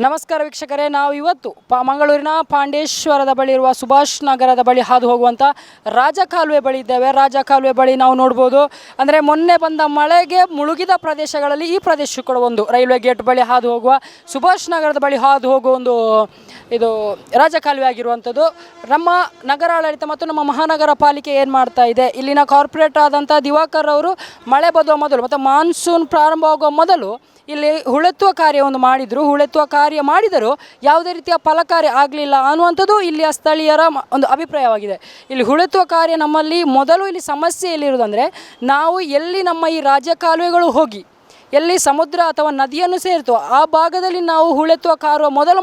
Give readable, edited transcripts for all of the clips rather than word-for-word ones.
ನಮಸ್ಕಾರ ವೀಕ್ಷಕರೇ, ನಾವು ಇವತ್ತು ಮಂಗಳೂರಿನ ಪಾಂಡೇಶ್ವರದ ಬಳಿ ಇರುವ ಸುಭಾಷ್ ನಗರದ ಬಳಿ ಹಾದು ಹೋಗುವಂಥ ರಾಜಕಾಲುವೆ ಬಳಿ ಇದ್ದೇವೆ. ರಾಜಕಾಲುವೆ ಬಳಿ ನಾವು ನೋಡ್ಬೋದು, ಅಂದರೆ ಮೊನ್ನೆ ಬಂದ ಮಳೆಗೆ ಮುಳುಗಿದ ಪ್ರದೇಶಗಳಲ್ಲಿ ಈ ಪ್ರದೇಶ ಕೂಡ ಒಂದು. ರೈಲ್ವೆ ಗೇಟ್ ಬಳಿ ಹಾದು ಹೋಗುವ ಸುಭಾಷ್ ನಗರದ ಬಳಿ ಹಾದು ಹೋಗುವ ಒಂದು ಇದು ರಾಜಕಾಲುವೆ ಆಗಿರುವಂಥದ್ದು. ನಮ್ಮ ನಗರಾಡಳಿತ ಮತ್ತು ನಮ್ಮ ಮಹಾನಗರ ಪಾಲಿಕೆ ಏನು ಮಾಡ್ತಾ ಇದೆ, ಇಲ್ಲಿನ ಕಾರ್ಪೊರೇಟ್ ಆದಂಥ ದಿವಾಕರ್ ಅವರು ಮಳೆ ಬರುವ ಮೊದಲು ಮತ್ತು ಮಾನ್ಸೂನ್ ಪ್ರಾರಂಭವಾಗುವ ಮೊದಲು ಇಲ್ಲಿ ಹೂಳೆತ್ತುವ ಕಾರ್ಯವನ್ನು ಮಾಡಿದರು. ಹೂಳೆತ್ತುವ ಕಾರ್ಯ ಮಾಡಿದರೂ ಯಾವುದೇ ರೀತಿಯ ಫಲಕಾರಿ ಆಗಲಿಲ್ಲ ಅನ್ನುವಂಥದ್ದು ಇಲ್ಲಿಯ ಸ್ಥಳೀಯರ ಒಂದು ಅಭಿಪ್ರಾಯವಾಗಿದೆ. ಇಲ್ಲಿ ಹೂಳೆತ್ತುವ ಕಾರ್ಯ ನಮ್ಮಲ್ಲಿ ಮೊದಲು ಇಲ್ಲಿ ಸಮಸ್ಯೆ ಎಲ್ಲಿರುವುದಂದರೆ, ನಾವು ಎಲ್ಲಿ ನಮ್ಮ ಈ ರಾಜಕಾಲುವೆಗಳು ಹೋಗಿ ಎಲ್ಲಿ ಸಮುದ್ರ ಅಥವಾ ನದಿಯನ್ನು ಸೇರಿತು ಆ ಭಾಗದಲ್ಲಿ ನಾವು ಹೂಳೆತ್ತುವ ಕಾರ್ಯ ಮೊದಲು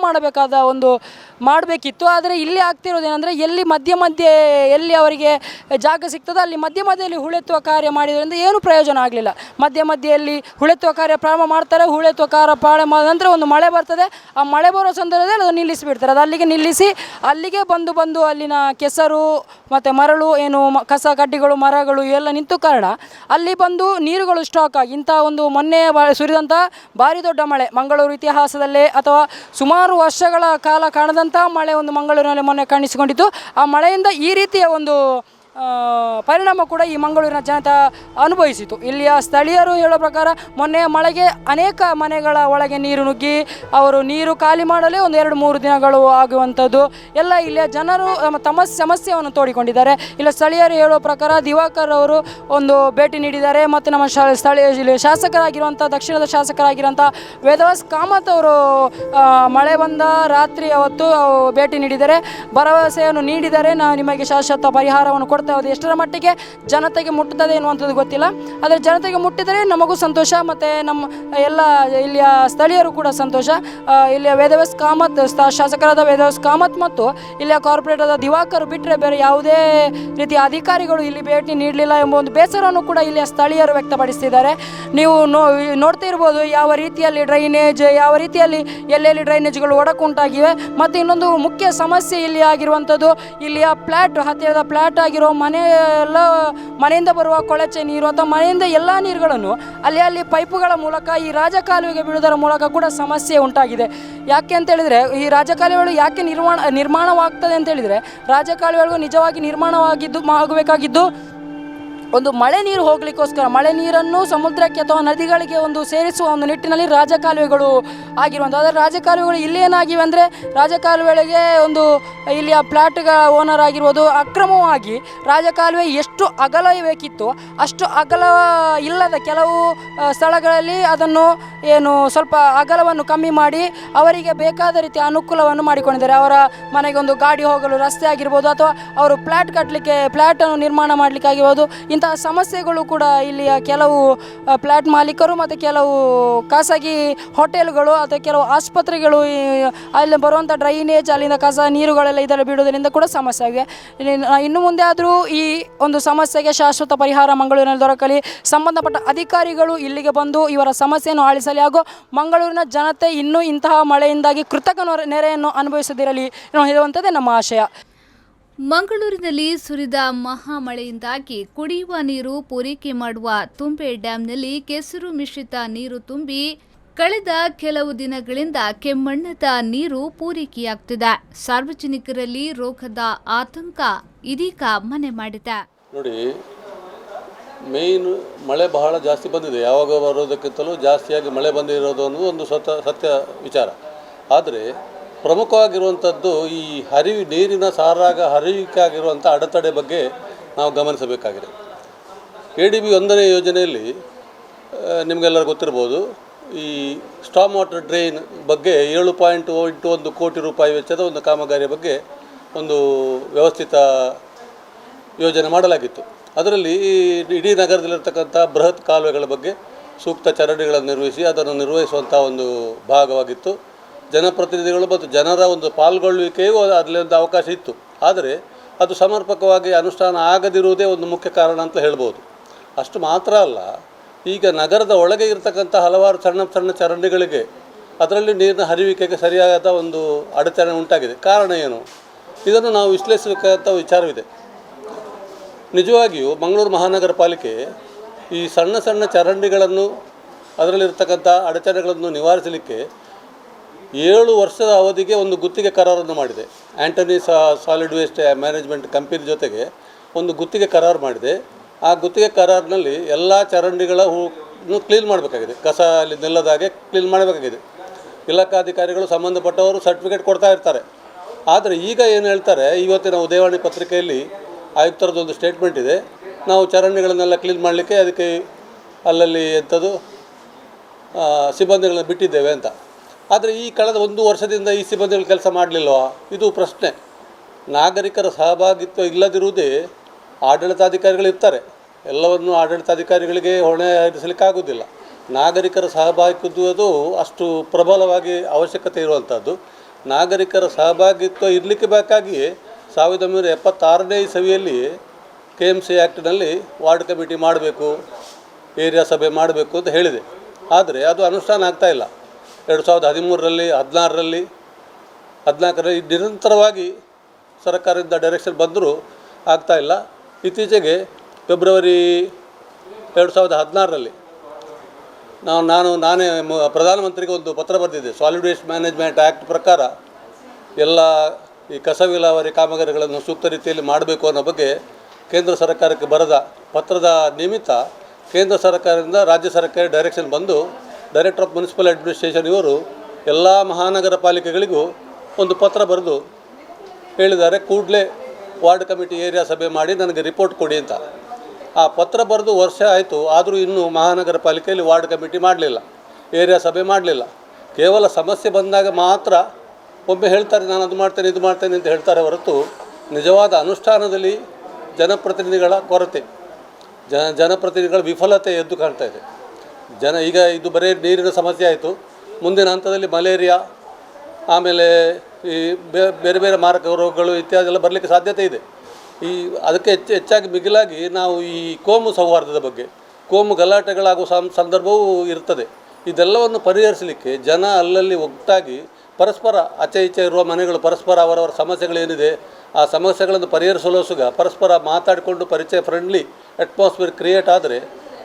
ಮಾಡಬೇಕಿತ್ತು. ಆದರೆ ಇಲ್ಲಿ ಆಗ್ತಿರೋದೇನೆಂದರೆ, ಎಲ್ಲಿ ಮಧ್ಯೆ ಎಲ್ಲಿ ಅವರಿಗೆ ಜಾಗ ಸಿಗ್ತದೋ ಅಲ್ಲಿ ಮಧ್ಯದಲ್ಲಿ ಹೂಳೆತ್ತುವ ಕಾರ್ಯ ಮಾಡಿದ್ರಿಂದ ಏನು ಪ್ರಯೋಜನ ಆಗಲಿಲ್ಲ. ಮಧ್ಯೆಯಲ್ಲಿ ಹೂಳೆತ್ತುವ ಕಾರ್ಯ ಪ್ರಾರಂಭ ಮಾಡ್ತಾರೆ. ಹೂಳೆತ್ತುವ ಕಾರ್ಯ ಪ್ರಾರಂಭ ಮಾಡಿದ ನಂತರ ಒಂದು ಮಳೆ ಬರ್ತದೆ. ಆ ಮಳೆ ಬರೋ ಸಂದರ್ಭದಲ್ಲಿ ಅದು ನಿಲ್ಲಿಸಿಬಿಡ್ತಾರೆ. ಅದು ಅಲ್ಲಿಗೆ ನಿಲ್ಲಿಸಿ ಅಲ್ಲಿಗೆ ಬಂದು ಅಲ್ಲಿನ ಕೆಸರು ಮತ್ತು ಮರಳು ಏನು ಕಸ ಕಡ್ಡಿಗಳು ಮರಗಳು ಇವೆಲ್ಲ ನಿಂತು ಕಾರಣ ಅಲ್ಲಿ ಬಂದು ನೀರುಗಳು ಸ್ಟಾಕ್ ಆಗಿ ಇಂಥ ಒಂದು ಮೊನ್ನೆ ಸುರಿದಂಥ ಭಾರಿ ದೊಡ್ಡ ಮಳೆ ಮಂಗಳೂರು ಇತಿಹಾಸದಲ್ಲೇ ಅಥವಾ ಸುಮಾರು ವರ್ಷಗಳ ಕಾಲ ಕಾಣದಂಥ ಮಳೆ ಒಂದು ಮಂಗಳೂರಿನಲ್ಲಿ ಮೊನ್ನೆ ಕಾಣಿಸಿಕೊಂಡಿತ್ತು. ಆ ಮಳೆಯಿಂದ ಈ ರೀತಿಯ ಒಂದು ಪರಿಣಾಮ ಕೂಡ ಈ ಮಂಗಳೂರಿನ ಜನತೆ ಅನುಭವಿಸಿತು. ಇಲ್ಲಿಯ ಸ್ಥಳೀಯರು ಹೇಳೋ ಪ್ರಕಾರ ಮೊನ್ನೆ ಮಳೆಗೆ ಅನೇಕ ಮನೆಗಳ ಒಳಗೆ ನೀರು ನುಗ್ಗಿ ಅವರು ನೀರು ಖಾಲಿ ಮಾಡಲೇ 1-2-3 ದಿನಗಳು ಆಗುವಂಥದ್ದು ಎಲ್ಲ ಇಲ್ಲಿಯ ಜನರು ತಮ್ಮ ಸಮಸ್ಯೆಯನ್ನು ತೋಡಿಕೊಂಡಿದ್ದಾರೆ. ಇಲ್ಲ ಸ್ಥಳೀಯರು ಹೇಳೋ ಪ್ರಕಾರ ದಿವಾಕರ್ ಅವರು ಒಂದು ಭೇಟಿ ನೀಡಿದ್ದಾರೆ ಮತ್ತು ನಮ್ಮ ಸ್ಥಳೀಯ ಶಾಸಕರಾಗಿರುವಂಥ ದಕ್ಷಿಣದ ಶಾಸಕರಾಗಿರುವಂಥ ವೇದವಾಸ್ ಕಾಮತ್ ಅವರು ಮಳೆ ಬಂದ ರಾತ್ರಿ ಅವತ್ತು ಭೇಟಿ ನೀಡಿದ್ದಾರೆ. ಭರವಸೆಯನ್ನು ನೀಡಿದ್ದಾರೆ, ನಾವು ನಿಮಗೆ ಶಾಶ್ವತ ಪರಿಹಾರವನ್ನು ಕೊಡ್ತೇವೆ. ಅದು ಎಷ್ಟರ ಮಟ್ಟಿಗೆ ಜನತೆಗೆ ಮುಟ್ಟುತ್ತದೆ ಎನ್ನುವಂಥದ್ದು ಗೊತ್ತಿಲ್ಲ. ಆದರೆ ಜನತೆಗೆ ಮುಟ್ಟಿದರೆ ನಮಗೂ ಸಂತೋಷ ಮತ್ತು ನಮ್ಮ ಎಲ್ಲ ಇಲ್ಲಿಯ ಸ್ಥಳೀಯರು ಕೂಡ ಸಂತೋಷ. ಇಲ್ಲಿಯ ವೇದವ್ಯಾಸ್ ಕಾಮತ್ ಶಾಸಕರಾದ ವೇದವ್ಯಾಸ್ ಕಾಮತ್ ಮತ್ತು ಇಲ್ಲಿಯ ಕಾರ್ಪೊರೇಟರ್ ದಿವಾಕರ್ ಬಿಟ್ಟರೆ ಬೇರೆ ಯಾವುದೇ ರೀತಿಯ ಅಧಿಕಾರಿಗಳು ಇಲ್ಲಿ ಭೇಟಿ ನೀಡಲಿಲ್ಲ ಎಂಬ ಒಂದು ಬೇಸರವನ್ನು ಕೂಡ ಇಲ್ಲಿಯ ಸ್ಥಳೀಯರು ವ್ಯಕ್ತಪಡಿಸ್ತಿದ್ದಾರೆ. ನೀವು ನೋಡ್ತಾ ಇರ್ಬೋದು ಯಾವ ರೀತಿಯಲ್ಲಿ ಡ್ರೈನೇಜ್, ಯಾವ ರೀತಿಯಲ್ಲಿ ಎಲ್ಲೆಲ್ಲಿ ಡ್ರೈನೇಜ್ಗಳು ಒಡಕುಂಟಾಗಿವೆ. ಮತ್ತು ಇನ್ನೊಂದು ಮುಖ್ಯ ಸಮಸ್ಯೆ ಇಲ್ಲಿ ಆಗಿರುವಂಥದ್ದು, ಇಲ್ಲಿಯ ಹತ್ತಿರದ ಫ್ಲ್ಯಾಟ್ ಆಗಿರೋ ಮನೆಯಿಂದ ಬರುವ ಕೊಳಚೆ ನೀರು ಅಥವಾ ಮನೆಯಿಂದ ಎಲ್ಲ ನೀರುಗಳನ್ನು ಅಲ್ಲಿ ಪೈಪುಗಳ ಮೂಲಕ ಈ ರಾಜಕಾಲುವೆಗೆ ಬೀಳುವುದರ ಮೂಲಕ ಕೂಡ ಸಮಸ್ಯೆ ಉಂಟಾಗಿದೆ. ಯಾಕೆ ಅಂತೇಳಿದರೆ, ಈ ರಾಜಕಾಲುವೆಗಳು ಯಾಕೆ ನಿರ್ಮಾಣವಾಗ್ತದೆ ಅಂತೇಳಿದರೆ, ರಾಜಕಾಲುವೆಗಳು ನಿಜವಾಗಿ ಆಗಬೇಕಾಗಿದ್ದು ಒಂದು ಮಳೆ ನೀರು ಹೋಗಲಿಕ್ಕೋಸ್ಕರ, ಮಳೆ ನೀರನ್ನು ಸಮುದ್ರಕ್ಕೆ ಅಥವಾ ನದಿಗಳಿಗೆ ಒಂದು ಸೇರಿಸುವ ಒಂದು ನಿಟ್ಟಿನಲ್ಲಿ ರಾಜಕಾಲುವೆಗಳು ಆಗಿರುವಂಥ. ಆದರೆ ರಾಜಕಾಲುವೆಗಳು ಇಲ್ಲಿ ಏನಾಗಿವೆ ಅಂದರೆ, ರಾಜಕಾಲುವೆಗಳಿಗೆ ಒಂದು ಇಲ್ಲಿಯ ಫ್ಲ್ಯಾಟ್ಗಳ ಓನರ್ ಆಗಿರ್ಬೋದು ಅಕ್ರಮವಾಗಿ ರಾಜಕಾಲುವೆ ಎಷ್ಟು ಅಗಲ ಬೇಕಿತ್ತು ಅಷ್ಟು ಅಗಲ ಇಲ್ಲದ ಕೆಲವು ಸ್ಥಳಗಳಲ್ಲಿ ಅದನ್ನು ಸ್ವಲ್ಪ ಅಗಲವನ್ನು ಕಮ್ಮಿ ಮಾಡಿ ಅವರಿಗೆ ಬೇಕಾದ ರೀತಿಯ ಅನುಕೂಲವನ್ನು ಮಾಡಿಕೊಂಡಿದ್ದಾರೆ. ಅವರ ಮನೆಗೆ ಒಂದು ಗಾಡಿ ಹೋಗಲು ರಸ್ತೆ ಆಗಿರ್ಬೋದು ಅಥವಾ ಅವರು ಫ್ಲ್ಯಾಟನ್ನು ನಿರ್ಮಾಣ ಮಾಡಲಿಕ್ಕೆ ಆಗಿರ್ಬೋದು. ಇಂತಹ ಸಮಸ್ಯೆಗಳು ಕೂಡ ಇಲ್ಲಿಯ ಕೆಲವು ಫ್ಲ್ಯಾಟ್ ಮಾಲೀಕರು ಮತ್ತು ಕೆಲವು ಖಾಸಗಿ ಹೋಟೆಲ್ಗಳು ಅಥವಾ ಕೆಲವು ಆಸ್ಪತ್ರೆಗಳು ಅಲ್ಲಿ ಬರುವಂಥ ಡ್ರೈನೇಜ್, ಅಲ್ಲಿಂದ ಕಸ ನೀರುಗಳೆಲ್ಲ ಇದರಲ್ಲಿ ಬಿಡುವುದರಿಂದ ಕೂಡ ಸಮಸ್ಯೆ ಆಗಿದೆ. ಇನ್ನು ಮುಂದೆ ಆದರೂ ಈ ಒಂದು ಸಮಸ್ಯೆಗೆ ಶಾಶ್ವತ ಪರಿಹಾರ ಮಂಗಳೂರಿನಲ್ಲಿ ದೊರಕಲಿ. ಸಂಬಂಧಪಟ್ಟ ಅಧಿಕಾರಿಗಳು ಇಲ್ಲಿಗೆ ಬಂದು ಇವರ ಸಮಸ್ಯೆಯನ್ನು ಆಲಿಸಲಿ. ಹಾಗೂ ಮಂಗಳೂರಿನ ಜನತೆ ಇನ್ನೂ ಇಂತಹ ಮಳೆಯಿಂದಾಗಿ ಕೃತಕ ನೆರೆಯನ್ನು ಅನುಭವಿಸದಿರಲಿ ಎನ್ನುವಂಥದ್ದೇ ನಮ್ಮ ಆಶಯ. ಮಂಗಳೂರಿನಲ್ಲಿ ಸುರಿದ ಮಹಾಮಳೆಯಿಂದಾಗಿ ಕುಡಿಯುವ ನೀರು ಪೂರೈಕೆ ಮಾಡುವ ತುಂಬೆ ಡ್ಯಾಂನಲ್ಲಿ ಕೆಸರು ಮಿಶ್ರಿತ ನೀರು ತುಂಬಿ ಕಳೆದ ಕೆಲವು ದಿನಗಳಿಂದ ಕೆಮ್ಮಣ್ಣದ ನೀರು ಪೂರೈಕೆಯಾಗುತ್ತಿದೆ. ಸಾರ್ವಜನಿಕರಲ್ಲಿ ರೋಗದ ಆತಂಕ ಇದೀಗ ಮನೆ ಮಾಡಿದೆ. ನೋಡಿ, ಮೇಯ್ನ್ ಮಳೆ ಬಹಳ ಜಾಸ್ತಿ ಬಂದಿದೆ. ಯಾವಾಗ ಬರೋದಕ್ಕಿಂತಲೂ ಜಾಸ್ತಿಯಾಗಿ ಮಳೆ ಬಂದಿರೋದು ಅನ್ನೋದು ಒಂದು ಸತ್ಯ ವಿಚಾರ. ಆದರೆ ಪ್ರಮುಖವಾಗಿರುವಂಥದ್ದು ಈ ನೀರಿನ ಹರಿವಿಕೆ ಆಗಿರುವಂಥ ಅಡೆತಡೆ ಬಗ್ಗೆ ನಾವು ಗಮನಿಸಬೇಕಾಗಿದೆ. ADB 1ನೇ ಯೋಜನೆಯಲ್ಲಿ ನಿಮಗೆಲ್ಲರೂ ಗೊತ್ತಿರ್ಬೋದು, ಈ ಸ್ಟಾಮ್ ವಾಟರ್ ಡ್ರೈನ್ ಬಗ್ಗೆ 7.1 ಕೋಟಿ ರೂಪಾಯಿ ವೆಚ್ಚದ ಒಂದು ಕಾಮಗಾರಿಯ ಬಗ್ಗೆ ಒಂದು ವ್ಯವಸ್ಥಿತ ಯೋಜನೆ ಮಾಡಲಾಗಿತ್ತು. ಅದರಲ್ಲಿ ಇಡೀ ನಗರದಲ್ಲಿರ್ತಕ್ಕಂಥ ಬೃಹತ್ ಕಾಲುವೆಗಳ ಬಗ್ಗೆ ಸೂಕ್ತ ಚರಂಡಿಗಳನ್ನು ನಿರ್ವಹಿಸಿ ಅದನ್ನು ನಿರ್ವಹಿಸುವಂಥ ಒಂದು ಭಾಗವಾಗಿತ್ತು. ಜನಪ್ರತಿನಿಧಿಗಳು ಮತ್ತು ಜನರ ಒಂದು ಪಾಲ್ಗೊಳ್ಳುವಿಕೆಯೂ ಅದರಲ್ಲಿ ಒಂದು ಅವಕಾಶ ಇತ್ತು. ಆದರೆ ಅದು ಸಮರ್ಪಕವಾಗಿ ಅನುಷ್ಠಾನ ಆಗದಿರುವುದೇ ಒಂದು ಮುಖ್ಯ ಕಾರಣ ಅಂತ ಹೇಳ್ಬೋದು. ಅಷ್ಟು ಮಾತ್ರ ಅಲ್ಲ, ಈಗ ನಗರದ ಒಳಗೆ ಇರತಕ್ಕಂಥ ಹಲವಾರು ಸಣ್ಣ ಚರಂಡಿಗಳಿಗೆ ಅದರಲ್ಲಿ ನೀರಿನ ಹರಿವಿಕೆಗೆ ಸರಿಯಾದ ಒಂದು ಅಡೆತಡೆ ಉಂಟಾಗಿದೆ. ಕಾರಣ ಏನು? ಇದನ್ನು ನಾವು ವಿಶ್ಲೇಷಿಸಬೇಕಾದಂಥ ವಿಚಾರವಿದೆ. ನಿಜವಾಗಿಯೂ ಮಂಗಳೂರು ಮಹಾನಗರ ಪಾಲಿಕೆ ಈ ಸಣ್ಣ ಚರಂಡಿಗಳನ್ನು ಅದರಲ್ಲಿರ್ತಕ್ಕಂಥ ಅಡೆತಡೆಗಳನ್ನು ನಿವಾರಿಸಲಿಕ್ಕೆ 7 ವರ್ಷದ ಅವಧಿಗೆ ಒಂದು ಗುತ್ತಿಗೆ ಕರಾರನ್ನು ಮಾಡಿದೆ. Antony solid waste management company ಜೊತೆಗೆ ಒಂದು ಗುತ್ತಿಗೆ ಕರಾರು ಮಾಡಿದೆ. ಆ ಗುತ್ತಿಗೆ ಕರಾರಿನಲ್ಲಿ ಎಲ್ಲ ಚರಂಡಿಗಳ ಕ್ಲೀನ್ ಮಾಡಬೇಕಾಗಿದೆ, ಕಸ ಅಲ್ಲಿ ನಿಲ್ಲದಾಗೆ ಕ್ಲೀನ್ ಮಾಡಬೇಕಾಗಿದೆ. ಇಲಾಖಾಧಿಕಾರಿಗಳು ಸಂಬಂಧಪಟ್ಟವರು ಸರ್ಟಿಫಿಕೇಟ್ ಕೊಡ್ತಾ ಇರ್ತಾರೆ. ಆದರೆ ಈಗ ಏನು ಹೇಳ್ತಾರೆ, ಇವತ್ತಿನ ಉದಯವಾಣಿ ಪತ್ರಿಕೆಯಲ್ಲಿ ಆಯುಕ್ತರದೊಂದು ಸ್ಟೇಟ್ಮೆಂಟ್ ಇದೆ, ನಾವು ಚರಂಡಿಗಳನ್ನೆಲ್ಲ ಕ್ಲೀನ್ ಮಾಡಲಿಕ್ಕೆ ಅದಕ್ಕೆ ಅಲ್ಲಲ್ಲಿ ಎಂಥದ್ದು ಸಿಬ್ಬಂದಿಗಳನ್ನ ಬಿಟ್ಟಿದ್ದೇವೆ ಅಂತ. ಆದರೆ ಈ ಕಳೆದ 1 ವರ್ಷದಿಂದ ಈ ಸಿಬ್ಬಂದಿಗಳು ಕೆಲಸ ಮಾಡಲಿಲ್ವಾ? ಇದು ಪ್ರಶ್ನೆ. ನಾಗರಿಕರ ಸಹಭಾಗಿತ್ವ ಇಲ್ಲದಿರುವುದೇ ಆಡಳಿತಾಧಿಕಾರಿಗಳು ಇರ್ತಾರೆ, ಎಲ್ಲವನ್ನು ಆಡಳಿತಾಧಿಕಾರಿಗಳಿಗೆ ಹೊಣೆ ಹರಿಸಲಿಕ್ಕಾಗೋದಿಲ್ಲ. ನಾಗರಿಕರ ಸಹಭಾಗಿತ್ವದು ಅಷ್ಟು ಪ್ರಬಲವಾಗಿ ಅವಶ್ಯಕತೆ ಇರುವಂಥದ್ದು. ನಾಗರಿಕರ ಸಹಭಾಗಿತ್ವ ಇರಲಿಕ್ಕೆ ಬೇಕಾಗಿಯೇ 1976ನೇ ಇಸವಿಯಲ್ಲಿ KMC ಆ್ಯಕ್ಟ್ನಲ್ಲಿ ವಾರ್ಡ್ ಕಮಿಟಿ ಮಾಡಬೇಕು, ಏರಿಯಾ ಸಭೆ ಮಾಡಬೇಕು ಅಂತ ಹೇಳಿದೆ. ಆದರೆ ಅದು ಅನುಷ್ಠಾನ ಆಗ್ತಾಯಿಲ್ಲ. 2013ರಲ್ಲಿ 14ರಲ್ಲಿ ನಿರಂತರವಾಗಿ ಸರ್ಕಾರದಿಂದ ಡೈರೆಕ್ಷನ್ ಬಂದರೂ ಆಗ್ತಾಯಿಲ್ಲ. ಇತ್ತೀಚೆಗೆ ಫೆಬ್ರವರಿ 2016ರಲ್ಲಿ ನಾನೇ ಪ್ರಧಾನಮಂತ್ರಿಗೆ ಒಂದು ಪತ್ರ ಬರೆದಿದ್ದೆ. ಸಾಲಿಡ್ ವೇಸ್ಟ್ ಮ್ಯಾನೇಜ್ಮೆಂಟ್ ಆ್ಯಕ್ಟ್ ಪ್ರಕಾರ ಎಲ್ಲ ಈ ಕಸ ವಿಲೇವಾರಿ ಕಾಮಗಾರಿಗಳನ್ನು ಸೂಕ್ತ ರೀತಿಯಲ್ಲಿ ಮಾಡಬೇಕು ಅನ್ನೋ ಬಗ್ಗೆ ಕೇಂದ್ರ ಸರ್ಕಾರಕ್ಕೆ ಬರೆದ ಪತ್ರದ ನಿಮಿತ್ತ ಕೇಂದ್ರ ಸರ್ಕಾರದಿಂದ ರಾಜ್ಯ ಸರ್ಕಾರ ಡೈರೆಕ್ಷನ್ ಬಂದು ಡೈರೆಕ್ಟರ್ ಆಫ್ ಮುನ್ಸಿಪಲ್ ಅಡ್ಮಿನಿಸ್ಟ್ರೇಷನ್ ಇವರು ಎಲ್ಲ ಮಹಾನಗರ ಪಾಲಿಕೆಗಳಿಗೂ ಒಂದು ಪತ್ರ ಬರೆದು ಹೇಳಿದ್ದಾರೆ, ಕೂಡಲೇ ವಾರ್ಡ್ ಕಮಿಟಿ ಏರಿಯಾ ಸಭೆ ಮಾಡಿ ನನಗೆ ರಿಪೋರ್ಟ್ ಕೊಡಿ ಅಂತ. ಆ ಪತ್ರ ಬರೆದು ವರ್ಷ ಆಯಿತು, ಆದರೂ ಇನ್ನೂ ಮಹಾನಗರ ಪಾಲಿಕೆಯಲ್ಲಿ ವಾರ್ಡ್ ಕಮಿಟಿ ಮಾಡಲಿಲ್ಲ, ಏರಿಯಾ ಸಭೆ ಮಾಡಲಿಲ್ಲ. ಕೇವಲ ಸಮಸ್ಯೆ ಬಂದಾಗ ಮಾತ್ರ ಒಮ್ಮೆ ಹೇಳ್ತಾರೆ, ನಾನು ಅದು ಮಾಡ್ತೇನೆ ಇದು ಮಾಡ್ತೇನೆ ಅಂತ ಹೇಳ್ತಾರೆ ಹೊರತು ನಿಜವಾದ ಅನುಷ್ಠಾನದಲ್ಲಿ ಜನಪ್ರತಿನಿಧಿಗಳ ಕೊರತೆ, ಜನಪ್ರತಿನಿಧಿಗಳ ವಿಫಲತೆ ಎದ್ದು ಕಾಣ್ತಾ ಇದೆ. ಈಗ ಇದು ಬರೀ ನೀರಿನ ಸಮಸ್ಯೆ ಆಯಿತು, ಮುಂದಿನ ಹಂತದಲ್ಲಿ ಮಲೇರಿಯಾ, ಆಮೇಲೆ ಈ ಬೇರೆ ಬೇರೆ ಮಾರಕ ರೋಗಗಳು ಇತ್ಯಾದಿ ಎಲ್ಲ ಬರಲಿಕ್ಕೆ ಸಾಧ್ಯತೆ ಇದೆ. ಅದಕ್ಕೆ ಹೆಚ್ಚಾಗಿ ಮಿಗಿಲಾಗಿ ನಾವು ಈ ಕೋಮು ಸೌಹಾರ್ದದ ಬಗ್ಗೆ, ಕೋಮು ಗಲಾಟೆಗಳಾಗುವ ಸಂದರ್ಭವೂ ಇರ್ತದೆ. ಇದೆಲ್ಲವನ್ನು ಪರಿಹರಿಸಲಿಕ್ಕೆ ಜನ ಅಲ್ಲಲ್ಲಿ ಒಟ್ಟಾಗಿ ಪರಸ್ಪರ ಆಚೆ ಈಚೆ ಇರುವ ಮನೆಗಳು ಪರಸ್ಪರ ಅವರವರ ಸಮಸ್ಯೆಗಳೇನಿದೆ ಆ ಸಮಸ್ಯೆಗಳನ್ನು ಪರಿಹರಿಸಲು ಪರಸ್ಪರ ಮಾತಾಡಿಕೊಂಡು ಪರಿಚಯ ಫ್ರೆಂಡ್ಲಿ ಅಟ್ಮಾಸ್ಫಿಯರ್ ಕ್ರಿಯೇಟ್ ಆದರೆ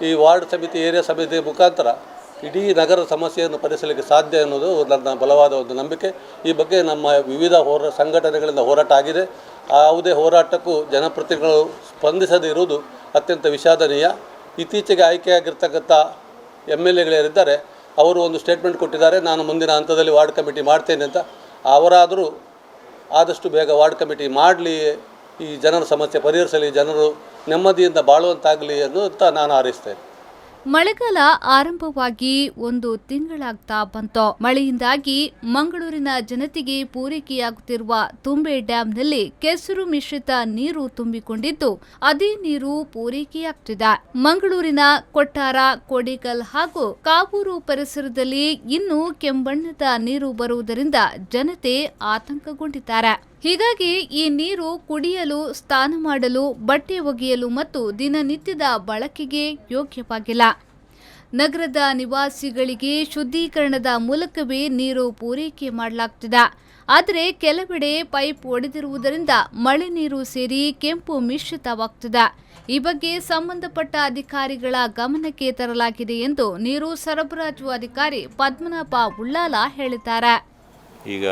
ಈ ವಾರ್ಡ್ ಸಮಿತಿ ಏರಿಯಾ ಸಮಿತಿ ಮುಖಾಂತರ ಇಡೀ ನಗರದ ಸಮಸ್ಯೆಯನ್ನು ಪರಿಹರಿಸಲಿಕ್ಕೆ ಸಾಧ್ಯ ಅನ್ನೋದು ನನ್ನ ಬಲವಾದ ಒಂದು ನಂಬಿಕೆ. ಈ ಬಗ್ಗೆ ನಮ್ಮ ವಿವಿಧ ಸಂಘಟನೆಗಳಿಂದ ಹೋರಾಟ ಆಗಿದೆ. ಯಾವುದೇ ಹೋರಾಟಕ್ಕೂ ಜನಪ್ರತಿನಿಧಿಗಳು ಸ್ಪಂದಿಸದೇ ಇರುವುದು ಅತ್ಯಂತ ವಿಷಾದನೀಯ. ಇತ್ತೀಚೆಗೆ ಆಯ್ಕೆಯಾಗಿರ್ತಕ್ಕಂಥ MLAಗಳಿದ್ದಾರೆ, ಅವರು ಒಂದು ಸ್ಟೇಟ್ಮೆಂಟ್ ಕೊಟ್ಟಿದ್ದಾರೆ, ನಾನು ಮುಂದಿನ ಹಂತದಲ್ಲಿ ವಾರ್ಡ್ ಕಮಿಟಿ ಮಾಡ್ತೇನೆ ಅಂತ. ಅವರಾದರೂ ಆದಷ್ಟು ಬೇಗ ವಾರ್ಡ್ ಕಮಿಟಿ ಮಾಡಲಿ, ಈ ಜನರ ಸಮಸ್ಯೆ ಪರಿಹರಿಸಲಿ, ಜನರು ನೆಮ್ಮದಿಯಿಂದ ಬಾಳುವಂತಾಗಲಿ ಅನ್ನುತ್ತಾ ನಾನು ಹಾರೈಸ್ತೇನೆ. ಮಳೆಗಾಲ ಆರಂಭವಾಗಿ 1 ತಿಂಗಳಾಗ್ತಾ ಬಂತು. ಮಳೆಯಿಂದಾಗಿ ಮಂಗಳೂರಿನ ಜನತೆಗೆ ಪೂರೈಕೆಯಾಗುತ್ತಿರುವ ತುಂಬೆ ಡ್ಯಾಂನಲ್ಲಿ ಕೆಸರು ಮಿಶ್ರಿತ ನೀರು ತುಂಬಿಕೊಂಡಿದ್ದು, ಅದೇ ನೀರು ಪೂರೈಕೆಯಾಗ್ತಿದೆ. ಮಂಗಳೂರಿನ ಕೊಟ್ಟಾರ, ಕೋಡಿಕಲ್ ಹಾಗೂ ಕಾವೂರು ಪರಿಸರದಲ್ಲಿ ಇನ್ನೂ ಕೆಂಬಣ್ಣದ ನೀರು ಬರುವುದರಿಂದ ಜನತೆ ಆತಂಕಗೊಂಡಿದ್ದಾರೆ. ಹೀಗಾಗಿ ಈ ನೀರು ಕುಡಿಯಲು, ಸ್ನಾನ ಮಾಡಲು, ಬಟ್ಟೆ ಒಗೆಯಲು ಮತ್ತು ದಿನನಿತ್ಯದ ಬಳಕೆಗೆ ಯೋಗ್ಯವಾಗಿಲ್ಲ. ನಗರದ ನಿವಾಸಿಗಳಿಗೆ ಶುದ್ಧೀಕರಣದ ಮೂಲಕವೇ ನೀರು ಪೂರೈಕೆ ಮಾಡಲಾಗ್ತಿದೆ. ಆದರೆ ಕೆಲವೆಡೆ ಪೈಪ್ ಒಡೆದಿರುವುದರಿಂದ ಮಳೆ ನೀರು ಸೇರಿ ಕೆಂಪು ಮಿಶ್ರಿತವಾಗ್ತಿದೆ. ಈ ಬಗ್ಗೆ ಸಂಬಂಧಪಟ್ಟ ಅಧಿಕಾರಿಗಳ ಗಮನಕ್ಕೆ ತರಲಾಗಿದೆ ಎಂದು ನೀರು ಸರಬರಾಜು ಅಧಿಕಾರಿ ಪದ್ಮನಾಭ ಉಳ್ಳಾಲ ಹೇಳಿದ್ದಾರೆ. ಈಗ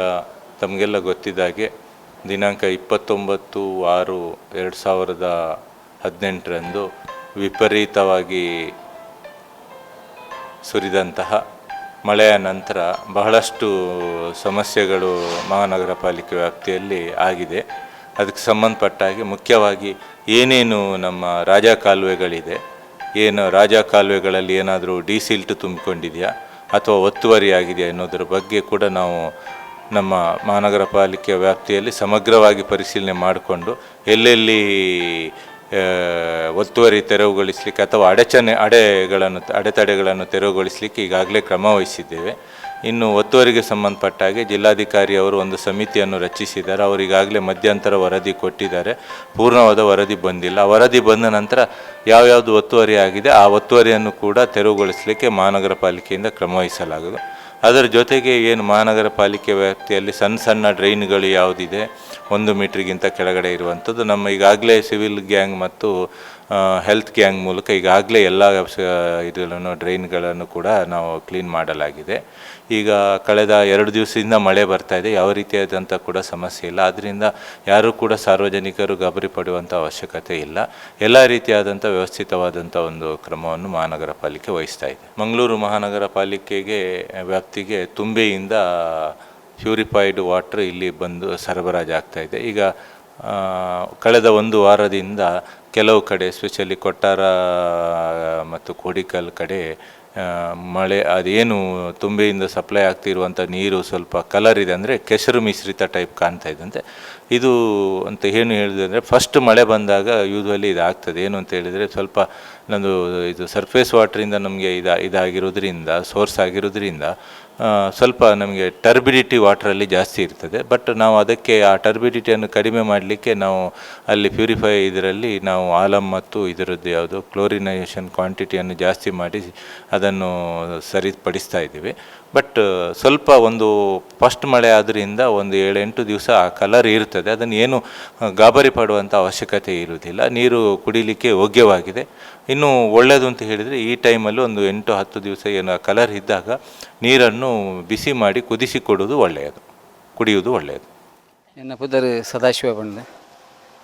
ತಮಗೆಲ್ಲ ಗೊತ್ತಿದ್ದಾಗೆ ದಿನಾಂಕ 29/6/2018 ವಿಪರೀತವಾಗಿ ಸುರಿದಂತಹ ಮಳೆಯ ನಂತರ ಬಹಳಷ್ಟು ಸಮಸ್ಯೆಗಳು ಮಹಾನಗರ ಪಾಲಿಕೆ ವ್ಯಾಪ್ತಿಯಲ್ಲಿ ಆಗಿದೆ. ಅದಕ್ಕೆ ಸಂಬಂಧಪಟ್ಟ ಹಾಗೆ ಮುಖ್ಯವಾಗಿ ಏನೇನು ನಮ್ಮ ರಾಜ ಕಾಲುವೆಗಳಿದೆ, ಏನು ರಾಜ ಕಾಲುವೆಗಳಲ್ಲಿ ಏನಾದರೂ ಡಿಸಿಲ್ಟ್ ತುಂಬಿಕೊಂಡಿದೆಯಾ ಅಥವಾ ಒತ್ತುವರಿ ಆಗಿದೆಯಾ ಅನ್ನೋದ್ರ ಬಗ್ಗೆ ಕೂಡ ನಾವು ನಮ್ಮ ಮಹಾನಗರ ಪಾಲಿಕೆ ವ್ಯಾಪ್ತಿಯಲ್ಲಿ ಸಮಗ್ರವಾಗಿ ಪರಿಶೀಲನೆ ಮಾಡಿಕೊಂಡು ಎಲ್ಲೆಲ್ಲಿ ಒತ್ತುವರಿ ತೆರವುಗೊಳಿಸಲಿಕ್ಕೆ ಅಥವಾ ಅಡೆತಡೆಗಳನ್ನು ತೆರವುಗೊಳಿಸಲಿಕ್ಕೆ ಈಗಾಗಲೇ ಕ್ರಮ ವಹಿಸಿದ್ದೇವೆ. ಇನ್ನು ಒತ್ತುವರಿಗೆ ಸಂಬಂಧಪಟ್ಟ ಹಾಗೆ ಜಿಲ್ಲಾಧಿಕಾರಿ ಅವರು ಒಂದು ಸಮಿತಿಯನ್ನು ರಚಿಸಿದ್ದಾರೆ. ಅವರು ಈಗಾಗಲೇ ಮಧ್ಯಂತರ ವರದಿ ಕೊಟ್ಟಿದ್ದಾರೆ, ಪೂರ್ಣವಾದ ವರದಿ ಬಂದಿಲ್ಲ. ಆ ವರದಿ ಬಂದ ನಂತರ ಯಾವ್ಯಾವುದು ಒತ್ತುವರಿ ಆಗಿದೆ ಆ ಒತ್ತುವರಿಯನ್ನು ಕೂಡ ತೆರವುಗೊಳಿಸಲಿಕ್ಕೆ ಮಹಾನಗರ ಪಾಲಿಕೆಯಿಂದ ಕ್ರಮ ವಹಿಸಲಾಗುವುದು. ಅದರ ಜೊತೆಗೆ ಏನು ಮಹಾನಗರ ಪಾಲಿಕೆ ವ್ಯಾಪ್ತಿಯಲ್ಲಿ ಸಣ್ಣ ಡ್ರೈನ್ಗಳು ಯಾವುದಿದೆ 1 ಮೀಟ್ರಿಗಿಂತ ಕೆಳಗಡೆ ಇರುವಂಥದ್ದು, ನಮ್ಮ ಈಗಾಗಲೇ ಸಿವಿಲ್ ಗ್ಯಾಂಗ್ ಮತ್ತು ಹೆಲ್ತ್ ಗ್ಯಾಂಗ್ ಮೂಲಕ ಈಗಾಗಲೇ ಎಲ್ಲ ಇದನ್ನು ಡ್ರೈನ್ಗಳನ್ನು ಕೂಡ ನಾವು ಕ್ಲೀನ್ ಮಾಡಲಾಗಿದೆ. ಈಗ ಕಳೆದ 2 ದಿವಸದಿಂದ ಮಳೆ ಬರ್ತಾ ಇದೆ, ಯಾವ ರೀತಿಯಾದಂಥ ಕೂಡ ಸಮಸ್ಯೆ ಇಲ್ಲ. ಆದ್ದರಿಂದ ಯಾರೂ ಕೂಡ ಸಾರ್ವಜನಿಕರು ಗಾಬರಿ ಪಡುವಂಥ ಅವಶ್ಯಕತೆ ಇಲ್ಲ. ಎಲ್ಲ ರೀತಿಯಾದಂಥ ವ್ಯವಸ್ಥಿತವಾದಂಥ ಒಂದು ಕ್ರಮವನ್ನು ಮಹಾನಗರ ಪಾಲಿಕೆ ವಹಿಸ್ತಾ ಇದೆ. ಮಂಗಳೂರು ಮಹಾನಗರ ಪಾಲಿಕೆಗೆ ವ್ಯಾಪ್ತಿಗೆ ತುಂಬೆಯಿಂದ ಪ್ಯೂರಿಫೈಡ್ ವಾಟರ್ ಇಲ್ಲಿ ಬಂದು ಸರಬರಾಜು ಆಗ್ತಾ ಇದೆ. ಈಗ ಕಳೆದ 1 ವಾರದಿಂದ ಕೆಲವು ಕಡೆ ಎಸ್ಪೆಷಲಿ ಕೊಟ್ಟಾರ ಮತ್ತು ಕೋಡಿಕಲ್ ಕಡೆ ಮಳೆ ಅದೇನು ತುಂಬೆಯಿಂದ ಸಪ್ಲೈ ಆಗ್ತಿರುವಂಥ ನೀರು ಸ್ವಲ್ಪ ಕಲರ್ ಇದೆ, ಅಂದರೆ ಕೆಸರು ಮಿಶ್ರಿತ ಟೈಪ್ ಕಾಣ್ತಾ ಇದ್ದಂತೆ. ಇದು ಅಂತ ಏನು ಹೇಳಿದೆ ಅಂದರೆ ಫಸ್ಟ್ ಮಳೆ ಬಂದಾಗ ಯೂಶ್ವಲಿ ಇದಾಗ್ತದೆ. ಏನು ಅಂತ ಹೇಳಿದರೆ ಸ್ವಲ್ಪ ನಂದು ಇದು ಸರ್ಫೇಸ್ ವಾಟ್ರಿಂದ ನಮಗೆ ಇದಾಗಿರೋದ್ರಿಂದ ಸೋರ್ಸ್ ಆಗಿರೋದ್ರಿಂದ ಸ್ವಲ್ಪ ನಮಗೆ ಟರ್ಬಿಡಿಟಿ ವಾಟ್ರಲ್ಲಿ ಜಾಸ್ತಿ ಇರ್ತದೆ. ಬಟ್ ನಾವು ಅದಕ್ಕೆ ಆ ಟರ್ಬಿಡಿಟಿಯನ್ನು ಕಡಿಮೆ ಮಾಡಲಿಕ್ಕೆ ನಾವು ಅಲ್ಲಿ ಪ್ಯೂರಿಫೈ ಇದರಲ್ಲಿ ನಾವು ಆಲಮ್ ಮತ್ತು ಇದರದ್ದು ಯಾವುದು ಕ್ಲೋರಿನೈಸೇಷನ್ ಕ್ವಾಂಟಿಟಿಯನ್ನು ಜಾಸ್ತಿ ಮಾಡಿ ಅದನ್ನು ಸರಿಪಡಿಸ್ತಾ ಇದ್ದೀವಿ. ಬಟ್ ಸ್ವಲ್ಪ ಒಂದು ಫಸ್ಟ್ ಮಳೆ ಆದ್ದರಿಂದ ಒಂದು 7-8 ದಿವಸ ಆ ಕಲರ್ ಇರ್ತದೆ. ಅದನ್ನು ಏನು ಗಾಬರಿ ಪಡುವಂಥ ಅವಶ್ಯಕತೆ ಇರುವುದಿಲ್ಲ. ನೀರು ಕುಡಿಲಿಕ್ಕೆ ಯೋಗ್ಯವಾಗಿದೆ. ಇನ್ನು ಒಳ್ಳೆಯದು ಅಂತ ಹೇಳಿದರೆ ಈ ಟೈಮಲ್ಲಿ ಒಂದು 8-10 ದಿವಸ ಏನು ಕಲರ್ ಇದ್ದಾಗ ನೀರನ್ನು ಬಿಸಿ ಮಾಡಿ ಕುದಿಸಿ ಕೊಡೋದು ಒಳ್ಳೆಯದು, ಕುಡಿಯುವುದು ಒಳ್ಳೆಯದು. ನನ್ನ ಪುದರ್ ಸದಾಶಿವ ಬಂಡೆ,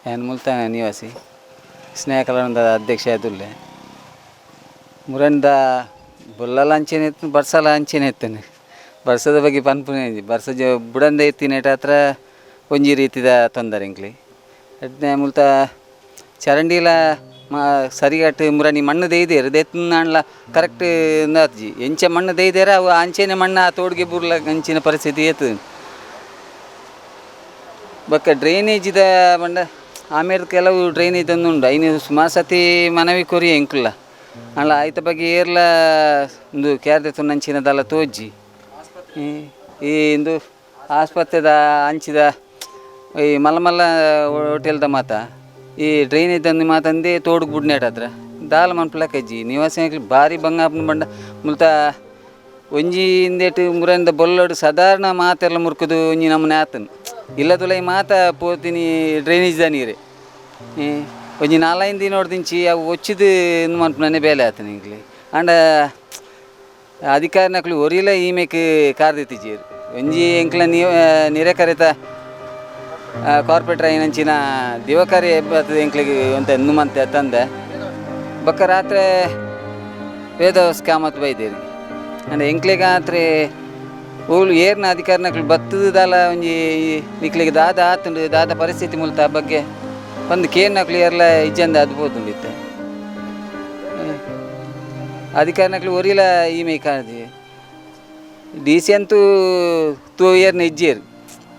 ನಾನು ಮುಲ್ತಾನ ನಿವಾಸಿ, ಸ್ನೇಹ ಕಲಾವಿದ ಅಧ್ಯಕ್ಷ ಅದುಲ್ಲೆ ಮುರಂದ ಬೊಲ್ಲಲ ಅಂಚೆನೆ ಎತ್ತು ಬರ್ಸಲ ಅಂಚೆನೆ ಎತ್ತನೆ ಬರ್ಸದ ಬಗ್ಗೆ ಪನ್ಪುನೆ ಬರ್ಸ ಬುಡಂದ ಎತ್ತಿನೇಟ ಹತ್ರ ಒಂಜಿ ರೀತಿದ ತೊಂದರೆ ಇಂಕ್ಲಿ ಎಡ್ನೆ ಮುಲ್ತ ಚರಂಡಿಲ ಸರಿಗಟ್ಟು ಮುರಾನಿ ಮಣ್ಣು ದೈದೇರು ದೆತ್ತಲ್ಲ ಕರೆಕ್ಟ್ ನಾತ್ಜಿ ಎಂಚ ಮಣ್ಣು ದೈದೇರ ಅವು ಅಂಚೆನೆ ಮಣ್ಣು ಆ ತೋಡ್ಗೆ ಬುರ್ಲ ಅಂಚಿನ ಪರಿಸ್ಥಿತಿ ಏತು ಬಕ್ಕ ಡ್ರೈನೇಜಿದ ಬಂಡ ಆಮೇಲೆ ಕೆಲವು ಡ್ರೈನೇಜ್ ತಂದುಂಡು ಐನು ಸುಮಾರು ಸತಿ ಮನವಿ ಕೊರಿ ಎಂಕುಲ್ಲ ಅಲ್ಲ ಆಯ್ತ ಬಗ್ಗೆ ಏರ್ಲ ಒಂದು ಕ್ಯಾರ್ದೆ ತುನ್ನಂಚಿನದಲ್ಲ ತೋಜ್ಜಿ ಈ ಇಂದು ಆಸ್ಪತ್ರೆದ ಅಂಚಿದ ಈ ಮಲ್ಲ ಹೋಟೆಲ್ದ ಮಾತ ಈ ಡ್ರೈನೇಜ್ ತಂದು ಮಾತಂದೇ ತೋಡುಗ್ ಬುಡ್ನೇಟ ಹತ್ರ ದಾಲ ಮನ್ಪಲಕ್ಕಜ್ಜಿ ನಿವಾಸ ಭಾರಿ ಬಂಗಾಪನ ಬಂಡ ಮುಲ್ತ ಒಂಜಿ ಇಂದೇಟು ಮುರಂದ ಬೊಲ್ಲೋಡು ಸಾಧಾರಣ ಮಾತೆಲ್ಲ ಮುರ್ಕುದು ಒಂಜಿ ನಮ್ಮನೆ ಆತನು ಇಲ್ಲದುಲ್ಲ ಈ ಮಾತ ಪೋತೀನಿ ಡ್ರೈನೇಜ್ದ ನೀರೇ ಒಂಜಿ 4-5 ದಿನ ನೋಡ್ದಿಂಚಿ ಅವು ಒಚ್ಚಿದು ಮನ್ಪನೇ ಬೇಲೆ ಆತನ ಈಗಲಿ ಅಂಡ ಅಧಿಕಾರಿನಕ್ಲು ಒರಿಲ ಈಮೆಕ್ ಕಾರ್ದಿತ್ತಿಜೀರು ಒಂಜಿ ಎಂಕ್ಲ ನಿರೆಕರಿತ ಕಾರ್ಪೊರೇಟರ್ ಐನಂಚಿನ ದಿವಕಾರಿ ಬರ್ತದೆ ಎಂಕ್ಲಿಗೆ ಅಂತ ನುಮಂತೆ ತಂದೆ ಬಕ್ಕ ರಾತ್ರಿ ವೇದವಸ್ ಕಾಮತ್ ಬೈದೇರಿ ಅಂಡ್ ಎಂಕ್ಲಿಗೆ ಆತ್ರೆ ಊಳು ಏರ್ನ ಅಧಿಕಾರಿನಕ್ಲು ಬತ್ತದಲ್ಲ ಒಂಜಿ ನಿಕ್ಲಿಗೆ ದಾದ ಆತುಂಡು ದಾದ ಪರಿಸ್ಥಿತಿ ಮುಲ್ತ ಬಗ್ಗೆ ಒಂದು ಕೇರ್ನಕ್ಲು ಏರ್ಲ ಇಜ್ಜಂದ ಅದ್ಬೋದುಂಡಿತ್ತೆ ಅಧಿಕಾರಿನಕ್ಲು ಒರಿಲ ಈಮೆ ಕಾಣಿ ಡಿ ಸಿ ಅಂತೂ 2 ಇಯರ್ನ ಇಜ್ಜೇರು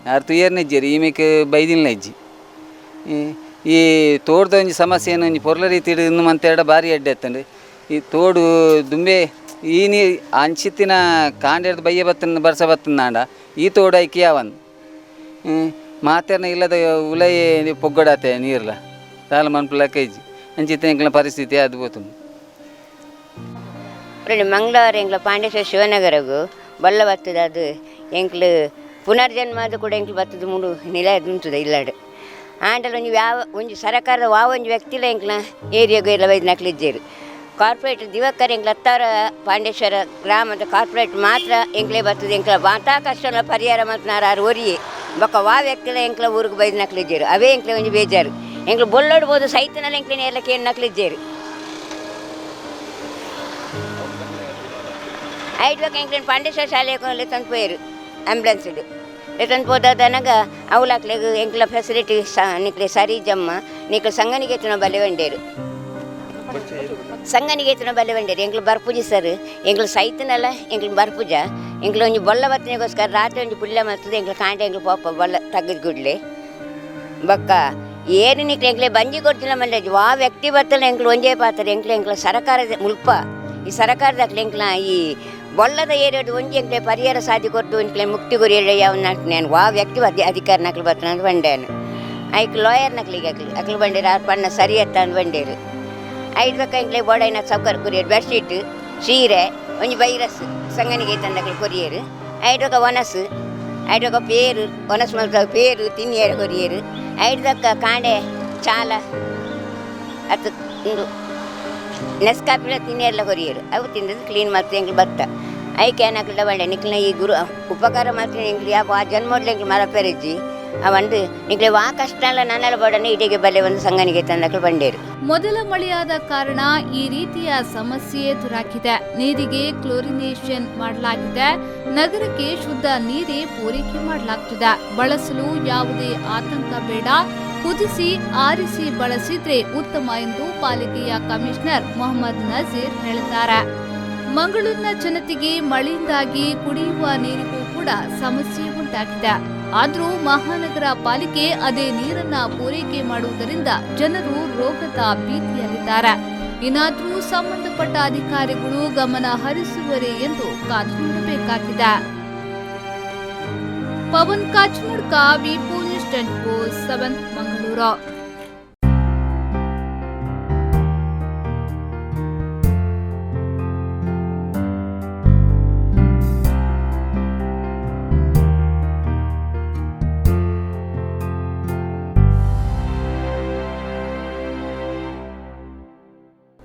2 ಇಯರ್ನ ಇಜ್ಜೇರು ಈಮೆಕ್ ಬೈದಿಲ್ಲ ಇಜ್ಜಿ ಈ ತೋಡ್ದ ಒಂಜಿ ಸಮಸ್ಯೆಯನ್ನು ಒಂಜಿ ಪೊರ್ಲ ರೀತಿ ಇನ್ನು ಮಂತೆರಡ ಭಾರಿ ಅಡ್ಡೆ ಎತ್ತಂಡು ಈ ತೋಡು ದುಂಬೆ ಈ ನೀ ಅಂಚಿತ್ತಿನ ಕಾಂಡೆರ್ದು ಬಯ್ಯ ಬತ್ತನ ಬರ್ಸ ಬತ್ತನ ನಾಡ ಈ ತೋಡು ಐಕಿ ಯಾವನ್ ಮಾತೆರ್ನ ಇಲ್ಲದ ಉಲೈ ಪೊಗ್ಗಡಾತೆ ನೀರ್ಲ ತಾಲ ಮನ್ಪುಲ ಕೈಜಿ ಅಂಚಿತ್ತಿನ ಎಂಕ್ಲ ಪರಿಸ್ಥಿತಿ ಅದು ಬೋತುಂಡು ಮಂಗಳವಾರ ಎಂಕ್ಲ ಪಾಂಡೇಶ್ವರ ಶಿವನಗರಗೂ ಬಲ್ಲ ಬತ್ತದ ಅದು ಎಂಕ್ಲು ಪುನರ್ಜನ್ಮದು ಕೂಡ ಎಂಕ್ಲು ಬತ್ತದ ಮೂಡು ನಿಲಯದ ಉಂಟುದ ಇಲ್ಲಾಡು ಆಂಡಲ ಒಂಜಿ ಸರಕಾರದ ಒಂಜಿ ವ್ಯಕ್ತಿಲ ಎಂಕ್ಲ ಏರಿಯಾಗೂ ಎಲ್ಲ ವೈದ್ಯ ನಕ್ಲಿದ್ದೇರು ಕಾರ್ಪೊರೇಟ್ ದಿವಕರ್ ಎಂಕ್ಲ ಹತ್ತಾರ ಪಾಂಡೇಶ್ವರ ಗ್ರಾಮದ ಕಾರ್ಪೊರೇಟ್ ಮಾತ್ರ ಎಂಕ್ಲೇ ಬರ್ತದೆ ಎಂಕ್ಲ ಮಾತಾ ಕಷ್ಟ ಪರಿಹಾರ ಮಾಡ್ತಾರೆ ಒರಿಯೇ ಬೊಕ್ಕ ವ್ಯಕ್ತಿಲ ಎಂಕ್ಲ ಊರಿಗೆ ಬೈದು ನಕ್ಲಿದ್ದೇರು ಅವೇ ಎಂಕ್ಲೆ ಒಂಜಿ ಬೇಜಾರು ಎಂಕ್ಲು ಬೊಲ್ಲೋಡ್ಬೋದು ಸೈತನಲ್ಲಿ ಎಂಕ್ಲಿನ ಎಲ್ಲ ಕೇಳಿ ನಕ್ಲಿದ್ದೇರು ಐಡ್ಬೇಕು ಎಂಕ್ಲಿನ ಪಾಂಡೇಶ್ವರ ಶಾಲೆಗೆ ತಂದು ಪೋಯರು ಆ್ಯಂಬುಲೆನ್ಸ್ ಲೆತಂದು ಹೋದನಗ ಅವಲಾಕ್ಲೆಗ್ ಎಂಕ್ಲ ಫೆಸಿಲಿಟಿ ನಿಕ್ಲೆ ಸರಿ ಜಮ್ಮ ನಿಕ್ಲು ಸಂಗನಿಗೇತನ ಬಲೆ ಬಂಡೇರು ಸಂಗನಿಗೇತನ ಬಲೆ ಬಂಡೇರು ಎಂಕ್ಲು ಬರ್ಪೂಜಿ ಸರ್ ಎಂಕ್ಲು ಸೈತನಲ್ಲ ಎಂಕ್ಲು ಬರ್ಪೂಜ ಎಂಕ್ಲು ಒಂಜಿ ಬೊಲ್ಲ ಬತ್ತನಿಗೋಸ್ಕರ ರಾತ್ರಿ ಒಂಜಿ ಪುಲ್ಲ ಮತ್ತದ ಎಂಕ್ಲು ಕಾಂಟೆ ಎಂಕ್ಲು ಪಾಪ ಬೊಲ್ಲ ತಗ್ಗದ ಗುಡ್ಲೆ ಬಕ್ಕ ಏನು ನಿಕ್ಲು ಎಂಕ್ಲೆ ಬಂಜಿ ಕೊಡ್ತಿಲ್ಲ ಮಲ್ಲ ವ್ಯಕ್ತಿ ಬತ್ತಲ್ಲ ಎಂಕ್ಲು ಒಂಜೇ ಪಾತ್ರ ಎಂಕ್ಲ ಸರಕಾರದ ಮುಲ್ಪ ಈ ಸರಕಾರದಾಕ್ಲೆ ಎಂಕ್ಲ ಈ ಬೊಲ್ಲದ ಏರಿಯಾಡು ಒಂಜಿ ಎಂಕ್ಲೆ ಪರಿಹಾರ ಸಾಧಿ ಕೊಟ್ಟು ಎಂಕ್ಲೆ ಮುಕ್ತಿ ಗುರಿ ಯಾವನ್ನ ನಾನು ವ್ಯಕ್ತಿ ಅಧಿಕಾರ ನಕ್ಲು ಬರ್ತನ ಅಂತ ಬಂಡೇನು ಐಕ್ ಲಾಯರ್ ನಕ್ಲಿಗೆ ಅಕ್ಲು ಬಂಡೇರು ಆ ಪಣ್ಣ ಸರಿ ಎತ್ತ ಅಂತ ಬಂಡೇರು ಐಡ್ಬೇಕ ಎಂಕ್ಲೆ ಬೋಡೈನ ಸೌಕರ್ ಕೊರಿಯರು ಬೆಡ್ಶೀಟ್ ಸೀರೆ ಒಂಜಿ ವೈರಸ್ ಸಂಗನಿಗೆ ತಂದಕ್ಲೆ ಕೊರಿಯರು ಐಡ್ಬೇಕ ಒನಸು ಐಡ್ಬೇಕ ಪೇರು ಒನಸು ಮಲ್ತ ಪೇರು ತಿನ್ನಿಯರು ಕೊರಿಯರು ಐಡ್ಬೇಕ ಕಾಂಡೆ ಚಾಲ ಅತ್ತು ಒಂದು ನೆಸ್ಕಾಪಿಲ ತಿನ್ನೆಲ್ಲ ಹೊರಿಯರು ಅವು ತಿಂದದ್ದು ಕ್ಲೀನ್ ಮಾಡ್ತೀವಿ ಎಂಗ್ಳು ಭತ್ತ ಐಕೆ ಏನಾಗಲಿಲ್ಲ ಬಂಡೆ ನಿಕ್ಲಿನ ಈ ಗುರು ಉಪಕಾರ ಮಾಡ್ತೀನಿ ಎಂಗ್ಳು ಯಾವ ಆ ಜನ್ಮೋಡ್ಲಿ ಎಂಗ್ಳು ಮರ ಪೆರಜ್ಜಿ ಅವಂದು ನಿಕ್ಲೆ ವಾ ಕಷ್ಟ ಅಲ್ಲ ನಾನೆಲ್ಲ ಬಡನೆ ಇಡಿಗೆ ಬಲೆ ಒಂದು ಸಂಗನಿಗೆ ತಂದಕ್ಕೆ ಬಂಡೇರು. ಮೊದಲ ಮಳೆಯಾದ ಕಾರಣ ಈ ರೀತಿಯ ಸಮಸ್ಯೆ ಎದುರಾಗಿದೆ. ನೀರಿಗೆ ಕ್ಲೋರಿನೇಷನ್ ಮಾಡಲಾಗಿದೆ. ನಗರಕ್ಕೆ ಶುದ್ಧ ನೀರೇ ಪೂರೈಕೆ ಮಾಡಲಾಗ್ತಿದೆ. ಬಳಸಲು ಯಾವುದೇ ಆತಂಕ ಬೇಡ. ಕುದಿಸಿ ಆರಿಸಿ ಬಳಸಿದ್ರೆ ಉತ್ತಮ ಎಂದು ಪಾಲಿಕೆಯ ಕಮಿಷನರ್ ಮೊಹಮ್ಮದ್ ನಜೀರ್ ಹೇಳಿದ್ದಾರೆ. ಮಂಗಳೂರಿನ ಜನತೆಗೆ ಮಳೆಯಿಂದಾಗಿ ಕುಡಿಯುವ ನೀರಿಗೂ ಕೂಡ ಸಮಸ್ಯೆ ಉಂಟಾಗಿದೆ. ಆದರೂ ಮಹಾನಗರ ಪಾಲಿಕೆ ಅದೇ ನೀರನ್ನ ಪೂರೈಕೆ ಮಾಡುವುದರಿಂದ ಜನರು ರೋಗದ ಭೀತಿಯಲ್ಲಿದ್ದಾರೆ. ಇನ್ನಾದರೂ ಸಂಬಂಧಪಟ್ಟ ಅಧಿಕಾರಿಗಳು ಗಮನ ಹರಿಸುವರೇ ಎಂದು ಕಾದು ನೋಡಬೇಕಾಗಿದೆ. ಪವನ್ ಕಾಚಮುಡ್ಕ, ವಿಪೋ ನ್ಯೂಸ್ 24/7 ಮಂಗಳೂರು.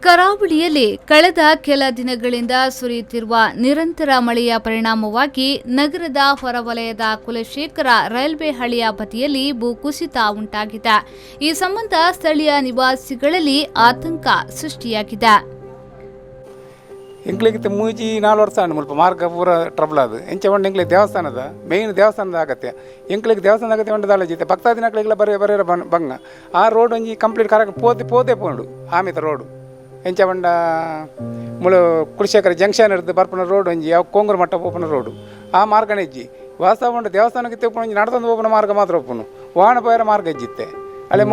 ಕರಾವಳಿಯಲ್ಲಿ ಕಳೆದ ಕೆಲ ದಿನಗಳಿಂದ ಸುರಿಯುತ್ತಿರುವ ನಿರಂತರ ಮಳೆಯ ಪರಿಣಾಮವಾಗಿ ನಗರದ ಹೊರವಲಯದ ಕುಲಶೇಖರ ರೈಲ್ವೆ ಹಳಿಯ ಬದಿಯಲ್ಲಿ ಭೂಕುಸಿತ ಉಂಟಾಗಿದೆ. ಈ ಸಂಬಂಧ ಸ್ಥಳೀಯ ನಿವಾಸಿಗಳಲ್ಲಿ ಆತಂಕ ಸೃಷ್ಟಿಯಾಗಿದೆ. ಎಂಕ್ಲಿಗೆ ಮೂಜಿ 4 ವರ್ಷ ಮುಲ್ಪ ಮಾರ್ಗ ಪೂರ ಟ್ರಬಲ್ ಅದು ಎಂಚ ಒಂದು ಎಂಕ್ಲಿಗೆ ದೇವಸ್ಥಾನದ ಮೇಯ್ನ್ ದೇವಸ್ಥಾನದ ಆಗತ್ತೆ ಎಂಕ್ಲಿಗೆ ದೇವಸ್ಥಾನದ ಆಗತ್ತೆ ಒಂದು ದಾಲಜಿತ್ತೆ ಭಕ್ತಾದಿನಕ್ಲಿಗೆಲ್ಲ ಬರೀ ಬಂಗ ಆ ರೋಡ್ ಒಂಜಿ ಕಂಪ್ಲೀಟ್ ಕರೆಕ್ಟ್ ಪೋದೆ ಪೋಂಡು ಆಮಿತ ರೋಡು ಎಂಚ ಬಂಡ ಮುಳು ಕುಲಶೇಖರ ಜಂಕ್ಷನ್ ಇರ್ತದೆ ಬರ್ಪನ ರೋಡ್ ಒಂಜಿ ಯಾವ ಕೊಂಗೂರು ಮಟ್ಟ ಓಪನ ರೋಡು ಆ ಮಾರ್ಗನೇ ಇಜ್ಜಿ ವಾಸ್ತವ ಉಂಟು ದೇವಸ್ಥಾನಕ್ಕೆ ತೆಪ್ಪು ಒಂಜಿ ನಡ್ಕೊಂಡು ಓಪನ ಮಾರ್ಗ ಮಾತ್ರ ಒಪ್ಪನು ವಾಹನ ಪೈರ ಮಾರ್ಗ ಇಜ್ಜಿತ್ತೆ ಅಲ್ಲೇ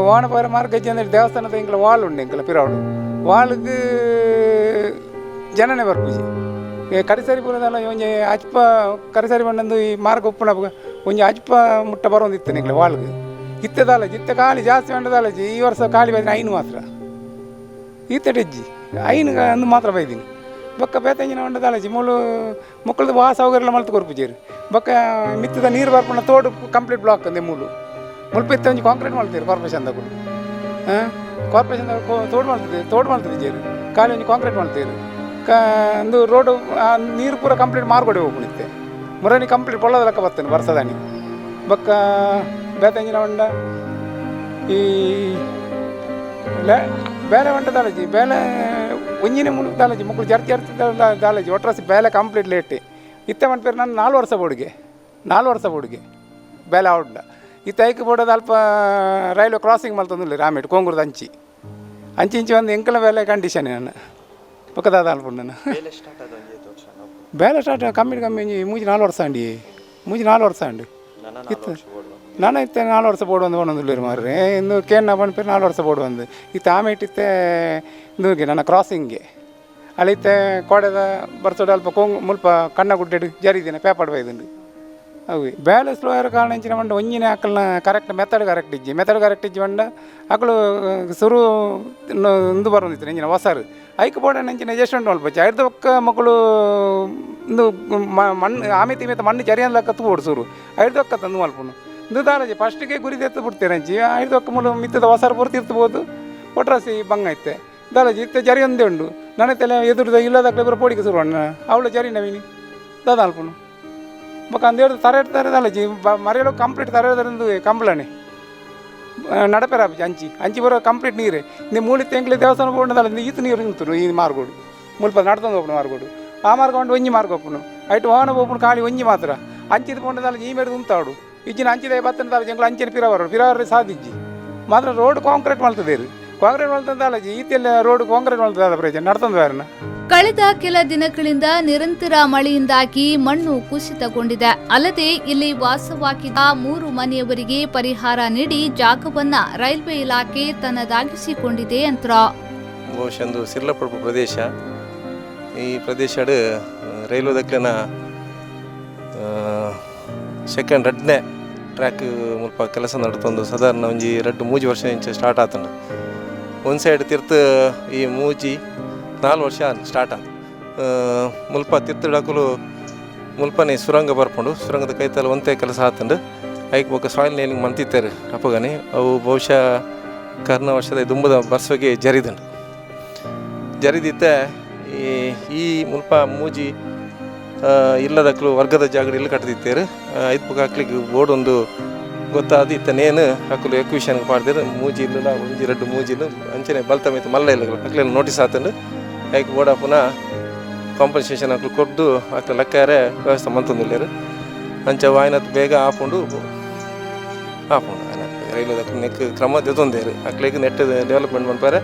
ವಾಹನ ಪೈರ ಮಾರ್ಗ ಇಜ್ಜಿ ಅಂದರೆ ದೇವಸ್ಥಾನದ ಇಂಕಲ ವಾಲ್ ಉಂಡು ಇಂಕಲ ಪಿರಾವಡು ವಾಲ್ಗೆ ಜನನೇ ಬರ್ಪುಜಿ ಕರಿಸರಿ ಪೂರದಲ್ಲ ಒಂಜಿ ಅಜ್ಪ ಕರಿಸರಿ ಬಂದು ಈ ಮಾರ್ಗ ಉಪ್ಪುನ ಒಂಜಿ ಅಜ್ಪ ಮುಟ್ಟ ಬರೋಂದಿತ್ತು ನಿಂಕಲ ವಾಲ್ಗೆ ಇತ್ತದಲ್ಲಜಿ ಇತ್ತ ಖಾಲಿ ಜಾಸ್ತಿ ಉಂಟದಲ್ಲಜಿ ಈ ವರ್ಷ ಖಾಲಿ ಬೈದ್ರೆ ಐನು ಮಾತ್ರ ಈತಡೆಜ್ಜಿ ಐನು ಅಂದು ಮಾತ್ರ ಬೈದೀನಿ ಬೊಕ್ಕ ಬೇತಂಜಿನ ಉಂಡದಲ್ಲಜಿ ಮೂಲು ಮಕ್ಕಳದು ವಾ ಸೌಕರ್ಯ ಮಲ್ತು ಕೊರ್ಪುಜೇರಿ ಬೊಕ್ಕ ಮಿತ್ತದ ನೀರು ಬರ್ಪುಣ ತೋಡು ಕಂಪ್ಲೀಟ್ ಬ್ಲಾಕ್ ಅಂದೆ ಮುಲ್ಪಿತ್ತ ಒಂಜಿ ಕಾಂಕ್ರೀಟ್ ಮಾಡ್ತೀರಿ ಕಾರ್ಪೊರೇಷನ್ದಾಗ ಕಾರ್ಪೊರೇಷನ್ದಾಗ ತೋಡು ಮಾಡ್ತೀರಿ ಜೇರಿ ಖಾಲಿ ಒಂಜಿ ಕಾಂಕ್ರೀಟ್ ಮಾಡ್ತೀರಿ ಒಂದು ರೋಡು ನೀರು ಪೂರ ಕಂಪ್ಲೀಟ್ ಮಾರ್ಗೊಡೆ ಹೋಗ್ಬಿಡುತ್ತೆ ಮುರನಿ ಕಂಪ್ಲೀಟ್ ಪೊಳ್ಳದ ಲೆಕ್ಕ ಬರ್ತೇನೆ ವರ್ಷದಾನಿ ಬೊಕ್ಕ ಬೇತಂಜಿನ ಹೊಂಡ ಈ ಬೇಲೆ ಹೊಂಡ ದಾಲಜಿ ಬೇಲೆ ಒಂಜಿನ ಮುಳುಗು ದಾಲಜಿ ಮಕ್ಕಳು ಜರ್ತಿ ದಾಲಜಿ ಒಟ್ರಾಸಿ ಬೇಲೆ ಕಂಪ್ಲೀಟ್ ಲೇಟ್ ಇತ್ತೆ ಮಂಟ್ಪೇರು ನಾನು 4 ವರ್ಷ ಬೋಡಿಗೆ ಬೇಲೆ ಹೊಂಡ ಇತ್ತ ಐಕೆ ಬೋಡೋದು ಅಲ್ಪ ರೈಲ್ವೆ ಕ್ರಾಸಿಂಗ್ ಮಲ್ತಂದಿಲ್ಲ ರಾಮೇಟ್ ಕೊಂಗೂರ್ದು ಅಂಚಿ ಇಂಚಿ ಒಂದು ಎಂಕಲ ಬೇಲೆ ಕಂಡೀಷನ್ ನಾನು ಪಕ್ಕದಾದ ಅಲ್ಪ ನಾನು ಬೇಲೆ ಸ್ಟಾರ್ಟ್ ಕಮ್ಮಿ ಮೂಜಿ 4 ವರ್ಷ ಅಂಡಿ ಇತ್ತು ನಾನು ಇತ್ತೆ 4 ವರ್ಷ ಬೋಡು ಒಂದೊಂದು ಮಾರ್ರೆ ಇನ್ನು ಕೇನ್ನ ಬಂದ್ಪೇರು 4 ವರ್ಷ ಬೋಡು ಒಂದು ಇತ್ತು ಆಮೇಟಿತ್ತೆ ಇಂದುಗೆ ನನ್ನ ಕ್ರಾಸಿಂಗ್ಗೆ ಅಲ್ಲಿತ್ತೆ ಕೋಡೆದ ಬರ್ಸೋಡು ಅಲ್ಪ ಮುಲ್ಪ ಕಣ್ಣ ಗುಡ್ಡೆಡು ಜರಿದಿನ ಪೇಪರ್ ಬೈದುಂಡು ಅವು ಬೇಲೆ ಸ್ಲೋ ಇರೋ ಕಾರಣ ಇಂಚಿನ ಬಂಡ ಒಂಜಿನ ಅಕ್ಕಳನ್ನ ಕರೆಕ್ಟ್ ಮೆಥಡ್ ಕರೆಕ್ಟ್ ಇಜ್ಜಿ ಬಂಡ ಅಕ್ಕಳು ಸುರು ಇಂದು ಬರೋದಿತ್ತು ಇಂಚಿನ ಹೊಸರು ಐಕ್ ಬೋಡ ನಂಚಿನ ಎಷ್ಟು ಉಂಟು ಅಲ್ಪ ಐದು ಒಕ್ಕ ಮಕ್ಕಳು ಇಂದು ಮಣ್ಣು ಆಮೇತಿ ಮಣ್ಣು ಜರಿಯನ್ ಲೆಕ್ಕ ತೂಡು ಸುರು ಐದು ಒಕ್ಕ ತಂದು ಮಲ್ಪನು ಇಂದು ದಾಲಜಿ ಫಸ್ಟಿಗೆ ಗುರಿ ಎತ್ತು ಬಿಡ್ತೀರ ಅಂಚಿ ಐದು ಒಕ್ಕ ಮುಳು ಮಿತ್ತದ ಹೊಸರು ಪೂರ್ತಿ ಇರ್ಬೋದು ಒಟ್ರಾಸಿ ಬಂಗ ಐತೆ ದಾಲಜಿ ಇತ್ತೆ ಜರಿ ಒಂದೇ ಉಂಡು ನನ್ನ ತಲೆ ಎದುರು ಇಲ್ಲದಾಗಲೇ ಬರೋ ಪೋಡಿಗೆ ಸುರು ಅಣ್ಣ ಅವಳು ಜರಿ ನವೀನಿ ದಾದ ಅಲ್ಪನು ಬೊಕ್ಕ ಅಂದೇಳು ತರೆದಾಲಜಿ ಮರೆಯಲು ಕಂಪ್ಲೀಟ್ ತರೆಯೋದ್ರಿಂದ ಕಂಬಳನೆ ನಡಪೆರ ಅಂಚಿ ಬರೋ ಕಂಪ್ಲೀಟ್ ನೀರೇ ನೀವು ಮೂಲಿತ್ತೆ ಎಂಕ್ಲೆ ದೇವಸ್ಥಾನ ಬೋಡದಲ್ಲ ಈತ ನೀರು ನಿಂತರು ಈ ಮಾರ್ಗೋಡು ಮುಲ್ಪ ನಡ್ಕೊಂಡು ಹೋಗ್ನು ಮಾರ್ಗೋಡು ಆ ಮಾರ್ಗ ಉಂಟು ಒಂಜಿ ಮಾರ್ಗ ಒಪ್ಪನು ಐಟು ವಾಹನ ಹೋಗ್ನು ಖಾಲಿ ಒಂಜಿ ಮಾತ್ರ ಅಂಚಿದ ಬೋಡದಲ್ಲ ಈ ಮೇರೆ ಉಂತಾಡು ಇಜ್ಜಿನ ಅಂಚಿದ ಬತ್ತನದಲ್ಲ ಜಂಗ್ಲ ಅಂಚಿನ ಪಿರವರ ಸಾಧಿಜ್ಜಿ ಮಾತ್ರ ರೋಡ್ ಕಾಂಕ್ರೀಟ್ ಮಾಡ್ತದೆ ರೀ ಕಾಂಕ್ರೀಟ್ ಮಾಡ್ತದಲ್ಲಜಿ ಈತೆಲ್ಲ ರೋಡ್ ಕಾಂಕ್ರೀಟ್ ಮಾಡ್ತದ ಪ್ರಯೋಜನ ನಡ್ತಂದು ಬೇರೆನ ಕಳೆದ ಕೆಲ ದಿನಗಳಿಂದ ನಿರಂತರ ಮಳೆಯಿಂದಾಗಿ ಮಣ್ಣು ಕುಸಿತಗೊಂಡಿದೆ. ಅಲ್ಲದೆ ಇಲ್ಲಿ ವಾಸವಾಗಿದ್ದ 3 ಮನೆಯವರಿಗೆ ಪರಿಹಾರ ನೀಡಿ ಜಾಗವನ್ನ ರೈಲ್ವೆ ಇಲಾಖೆ ತನ್ನದಾಗಿಸಿಕೊಂಡಿದೆ ಅಂತ. ಬಹುಶಃ ಸಿರ್ಲಪುರ ಪ್ರದೇಶ ಈ ಪ್ರದೇಶ ರೈಲ್ವೆ ದಕ್ಕಲಿನ ಸೆಕೆಂಡ್ 2ನೇ ಟ್ರ್ಯಾಕ್ ಮುಲ್ಪ ಕೆಲಸ ನಡ್ತಂದು ಸಾಧಾರಣ ಒಂಜಿ 2-3 ವರ್ಷ ಇಂಚ ಸ್ಟಾರ್ಟ್ ಆತಂಡು ಒಂದು ಸೈಡ್ ತಿರ್ತು ಈ ಮೂಜಿ 4 ವರ್ಷ ಸ್ಟಾರ್ಟ್ ಆದ ಮುಲ್ಪ ತಿರ್ತಿಡಕಲು ಮುಲ್ಪನೇ ಸುರಂಗ ಬರ್ಕೊಂಡು ಸುರಂಗದ ಕೈತಲ್ಲ ಒಂದೇ ಕೆಲಸ ಆತಂಡು ಐಕ್ ಬೋಕ ಸಾಯಿಲ್ ನೇಲಿಂಗ್ ಮಂತಿತ್ತಾರೆ ಅಪ್ಪಗಾನೆ ಅವು ಬಹುಶಃ ಕರ್ನ ವರ್ಷದ ದುಂಬದ ಬರ್ಸೋಗೆ ಜರಿದುಂಡು ಜರಿದಿತ್ತೆ ಈ ಮುಲ್ಪ ಮೂಜಿ ಇಲ್ಲದಕ್ಕಲು ವರ್ಗದ ಜಾಗಡಿ ಇಲ್ಲಿ ಕಟ್ಟದಿತ್ತೇರು ಐದು ಹಾಕ್ಲಿಕ್ಕೆ ಬೋರ್ಡ್ ಒಂದು ಗೊತ್ತಾದ ಇತ್ತನೇನು ಹಾಕಲು ಎಕ್ವಿಷನ್ಗೆ ಪಾಡ್ದಿರು ಮೂಜಿ ಇಲ್ಲ ಒಂಜಿ ಎರಡು ಮೂಜಿಲು ಅಂಚನೆ ಬಲ್ತ ಮೇತು ಮಲ್ಲ ಇಲ್ಲ ಹಾಕ್ಲಿಲ್ಲ ನೋಟಿಸ್ ಆತಂಡು ಐಕ್ ಬೋರ್ಡ ಪುನಃ ಕಾಂಪನ್ಸೇಷನ್ ಹಾಕಲು ಕೊಟ್ಟು ಹಾಕಲು ಲೆಕ್ಕಾರೆ ವ್ಯವಸ್ಥೆ ಮಂತಂದಿಲ್ಲೇರು ಅಂಚ ವಾಯಿನತ್ತು ಬೇಗ ಆಪುಂಡು ರೈಲ್ವೆ ನೆಕ್ ಕ್ರಮ ತೆತ್ತೊಂದೇರು ಹಾಕ್ಲಿಕ್ಕೆ ನೆಟ್ ಡೆವಲಪ್ಮೆಂಟ್ ಮಾಡ್ತಾರೆ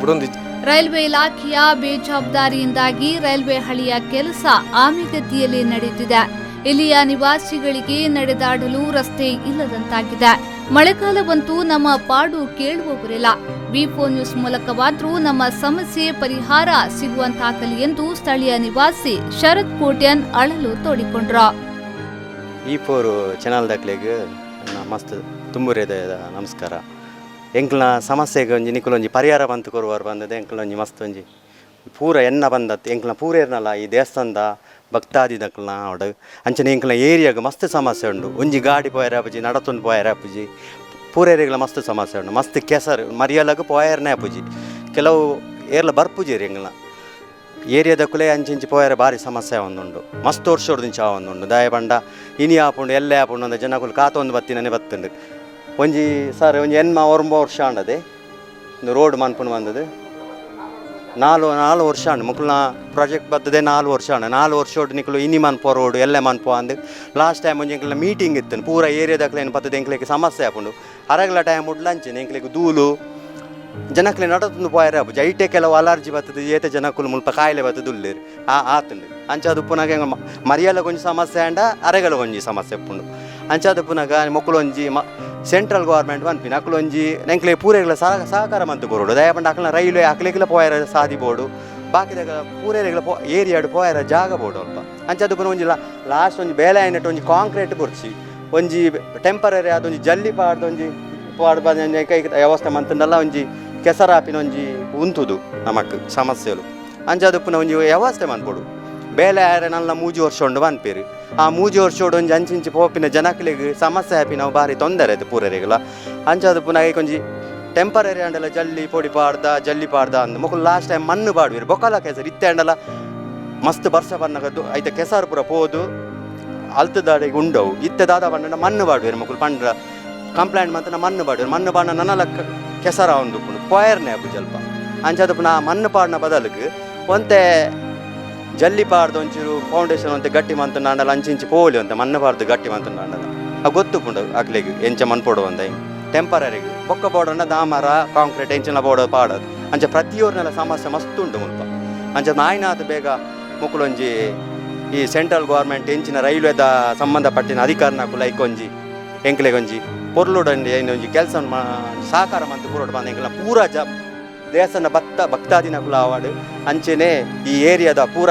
ಬಿಡೊಂದು ರೈಲ್ವೆ ಇಲಾಖೆಯ ಬೇಜವಾಬ್ದಾರಿಯಿಂದಾಗಿ ರೈಲ್ವೆ ಹಳಿಯ ಕೆಲಸ ಆಮೆಗತಿಯಲ್ಲಿ ನಡೆಯುತ್ತಿದೆ. ಇಲ್ಲಿಯ ನಿವಾಸಿಗಳಿಗೆ ನಡೆದಾಡಲು ರಸ್ತೆ ಇಲ್ಲದಂತಾಗಿದೆ. ಮಳೆಗಾಲವಂತೂ ನಮ್ಮ ಪಾಡು ಕೇಳುವವರಿಲ್ಲ. ವಿ4 ನ್ಯೂಸ್ ಮೂಲಕವಾದ್ರೂ ನಮ್ಮ ಸಮಸ್ಯೆ ಪರಿಹಾರ ಸಿಗುವಂತಾಗಲಿ ಎಂದು ಸ್ಥಳೀಯ ನಿವಾಸಿ ಶರತ್ ಕೋಟ್ಯನ್ ಅಳಲು ತೋಡಿಕೊಂಡ್ರು. ವಿ4 ಚಾನಲ್ ದಾಖಲೆಗೆ ಮಸ್ತ್ ತುಂಬುರೇದ ನಮಸ್ಕಾರ. ಎಂಕ್ಲ ಸಮಸ್ಯೆಗೆ ಒಂಜಿ ನಿಖಲೊಂಜಿ ಪರಿಹಾರ ಬಂತು ಕೊರುವಾರು ಬಂದದ್ದು ಎಂಕ್ಲೊಂಜಿ ಮಸ್ತ್ ಒಂಜಿ ಪೂರ ಎನ್ನ ಬಂದತ್ತು ಎಂಕ್ಲ ಪೂರ ಇರ್ನಲ್ಲ ಈ ದೇವಸ್ಥಾನದ ಭಕ್ತಾದಿದಕ್ಲ ಅವಡು ಅಂಚನೆ ಎಂಕ್ಲ ಏರಿಯಾಗ ಮಸ್ತ್ ಸಮಸ್ಯೆ ಉಂಡು. ಒಂಜಿ ಗಾಡಿ ಪೋಯರ ಆಪುಜಿ ನಡತೊಂದು ಪೋಯರ ಆಪುಜಿ ಪೂರ ಏರಿಯಾಗಳ ಮಸ್ತ್ ಸಮಸ್ಯೆ ಉಂಡು. ಮಸ್ತ್ ಕೆಸರು ಮರಿಯಲಾಗ ಪೋಯರ್ನೇ ಆಪುಜಿ ಕೆಲವು ಏರ್ಲ ಬರ್ಪುಜಿ ಎಂಗ್ಲ ಏರಿಯಾದಕ್ಕಲೇ ಅಂಚಿಂಚಿ ಪೋಯರ ಭಾರಿ ಸಮಸ್ಯೆ ಒಂದುಂಡು. ಮಸ್ತ್ ವರ್ಷ ಹೊಡೆದಿಂಚ ಒಂದುಂಡು ದಯ ಬಂಡ ಇನಿ ಆಪುಂಡು ಎಲ್ಲೇ ಆಪುಂಡು ಅಂದ ಜನಗಳು ಕಾತೊಂದು ಬತ್ತಿನೇ ಬತ್ತುಂಡು. ಒಂಜಿ ಸರ್ ಒಂಜಿ ಎನ್ಮ 9 ವರ್ಷ ಆಂಡದೆ ಒಂದು ರೋಡ್ ಮನ್ಪುಂಡು ಬಂದದು 4 ವರ್ಷ ಆಂಡು ಮುಕ್ಲ ಪ್ರಾಜೆಕ್ಟ್ ಬರ್ತದೆ 4 ವರ್ಷ ಆಂಡ 4 ವರ್ಷ ಒಟ್ಟು ನಿಕ್ಲು ಇನಿ ಮನ್ಪೋ ರೋಡ್ ಎಲ್ಲ ಮನ್ಪೋ ಅಂದು ಲಾಸ್ಟ್ ಟೈಮ್ ಒಂಜಿ ಎಂಕ್ಲ ಮೀಟಿಂಗ್ ಇತ್ತು ಪೂರ ಏರಿಯಾದಾಗಲೇ ಏನು ಬರ್ತದೆ ಎಂಕ್ಲಿಗೆ ಸಮಸ್ಯೆ ಆಪುಂಡು. ಅರಗಲ ಟೈಮ್ ಉಡ್ಲು ಅಂಚಿನ ಎಂಕ್ಲಿಗೆ ಧೂಲು ಜನಕ್ಲೆ ನಡತೊಂದು ಪೋಯರ ಆಪುಜಿ ಐಟೆ ಕೆಲವು ಅಲರ್ಜಿ ಬರ್ತದೆ ಏತೆ ಜನಕ್ಕಲು ಮುಲ್ಪ ಕಾಯಿಲೆ ಬರ್ತದೆ ಉಳ್ಳೇರು ಆತುಂಡು ಅಂಚದು ಪುನಃ ಮರಿಯಲ್ಲ ಒಂಜಿ ಸಮಸ್ಯೆ ಆಂಡ ಅರಗಲ ಒಂಜಿ ಸಮಸ್ಯೆ ಉಪ್ಪುಂಡು ಅಂಚದು ಪುನಃ ಮೊಕ್ಕಲು ಒಂಜಿ ಸೆಂಟ್ರಲ್ ಗೌರ್ಮೆಂಟ್ ಪನ್ಪಿನ ಅಕ್ಲು ಒಂಜಿ ನೆಂಕ್ಲೆ ಪೂರೆಗಳ ಸಹಕಾರ ಮಂತು ಕೊರೋಡು ದಯಪಂಡ ಅಕ್ಲ ರೈಲ್ವೆ ಅಕ್ಲೆಗ್ಲ ಪೋಯರ ಸಾದಿ ಬೋರ್ಡು ಬಾಕಿದಾಗ ಪೂರೆಗಳ ಏರಿಯಾಡು ಪೋಯರ ಜಾಗ ಬೋರ್ಡು ಅಲ್ಪ ಅಂಚದು ಪುನಃ ಒಂಜಿ ಲಾಸ್ಟ್ ಒಂಜಿ ಬೇಲೆ ಆಯ್ನಟ್ಟು ಒಂಜಿ ಕಾಂಕ್ರೀಟ್ ಬುರ್ಚಿ ಒಂಜಿ ಟೆಂಪರರಿ ಅದೊಂಜಿ ಜಲ್ಲಿ ಪಾಡ್ದೊಂಜಿ ಪಾಡ್ಬಂದು ಕೈ ವ್ಯವಸ್ಥೆ ಮಂತಂದಲ್ಲ ಒಂಜಿ ಕೆಸರಾಪಿನ ಒಂಜಿ ಉಂತುದು ನಮಕ್ ಸಮಸ್ಯೆಲು ಅಂಚದು ಪುನಃ ಒಂಜಿ ವ್ಯವಸ್ಥೆ ಮನ್ಪೊಡು ಬೇಲೆ ಆಯ್ರೆ ನಲ್ಲ 3 ವರ್ಷ ಉಂಡು ಬನ್ಪೇರು ಆ 3 ವರ್ಷ ಒಂಜಿ ಅಂಚಿಂಚಿ ಪೋಪಿನ ಜನಕ್ಲಿಗೆ ಸಮಸ್ಯೆ ಆಪಿ ನಾವು ಭಾರಿ ತೊಂದರೆ ಆಯ್ತು ಪೂರರಿಗಲ ಅಂಚದು ಪುನಃ ಒಂಜಿ ಟೆಂಪರರಿ ಅಂಡಲ್ಲ ಜಲ್ಲಿ ಪೊಡಿ ಪಾಡ್ದ ಅಂದು ಮಕ್ಕಳು ಲಾಸ್ಟ್ ಟೈಮ್ ಮಣ್ಣು ಪಾಡ್ವಿರು ಬೊಕ್ಕಲ ಕೆಸರು ಇತ್ತೆ ಅಂಡಲ್ಲ ಮಸ್ತ್ ಬರ್ಸ ಬನ್ನಗದ್ದು ಐತೆ ಕೆಸರು ಪೂರ ಪೋದು ಅಲ್ತದಾಡಿಗೆ ಉಂಡವು ಇತ್ತೆ ದಾದ ಬಣ್ಣ ಮಣ್ಣು ಪಾಡ್ವಿರು ಮಕ್ಕಳು ಪಂಡ್ರ ಕಂಪ್ಲೇಂಟ್ ಮಂತನ ಮಣ್ಣು ಪಾಡ್ವಿರು ಮಣ್ಣು ಬಾಣ ನನ್ನಲ್ಲ ಕೆಸರ ಒಂದು ಪೋಯರ್ನೇ ಅಪ್ಪು ಸ್ವಲ್ಪ ಅಂಚದು ಪುನಃ ಮಣ್ಣು ಪಾಡ್ನ ಬದಲಿಗೆ ಒಂತೆ ಜಲ್ಲಿ ಪಾಡ್ದು ಒಂಚೂರು ಫೌಂಡೇಶನ್ ಅಂತ ಗಟ್ಟಿ ಮಂತ ನಾಂಡಲ್ಲ ಅಂಚಿಂಚಿ ಪೋಲಿ ಅಂತ ಮಣ್ಣು ಪಾಡ್ದು ಗಟ್ಟಿ ಮಂತ ನಾಂಡಲ್ಲ ಆ ಗೊತ್ತು ಪುಂಡು ಅಕ್ಲಿಗೆ ಎಂಚ ಮಣ್ಣು ಪೋಡು ಅಂದ ಟೆಂಪರರಿಗೆ ಬೊಕ್ಕ ಬೋರ್ಡನ್ನ ದಾಮರ ಕಾಂಕ್ರೀಟ್ ಎಂಚಿನ ಬೋರ್ಡ್ ಪಾಡೋದು ಅಂಚ ಪ್ರತಿಯೊರ್ನೆಲ್ಲ ಸಮಸ್ಯೆ ಮಸ್ತ್ ಉಂಟು ಮುಲ್ಪ ಅಂಚ ನಾಯಿನಾದ ಬೇಗ ಮುಕ್ಕುಲೊಂಜಿ ಈ ಸೆಂಟ್ರಲ್ ಗೌರ್ಮೆಂಟ್ ಎಂಚಿನ ರೈಲ್ವೆದ ಸಂಬಂಧಪಟ್ಟಿನ ಅಧಿಕಾರನಕ್ಕೂ ಲೈಕ್ ಒಂಜಿ ಎಂಕ್ಲೆಗೊಂಜಿ ಪೊರ್ಲುಡಂಡಿ ಏನೊಂಜಿ ಕೆಲಸ ಸಹಕಾರ ಮಂತು ಪೂರೋಡು ಬಂದ ಎಂಕ್ಲ ಪೂರ ದೇವಸ್ಥಾನ ಭಕ್ತಾದಿನಕುಲ ಅವಾರ್ಡ್ ಅಂಚೆನೆ ಈ ಏರಿಯಾದ ಪೂರ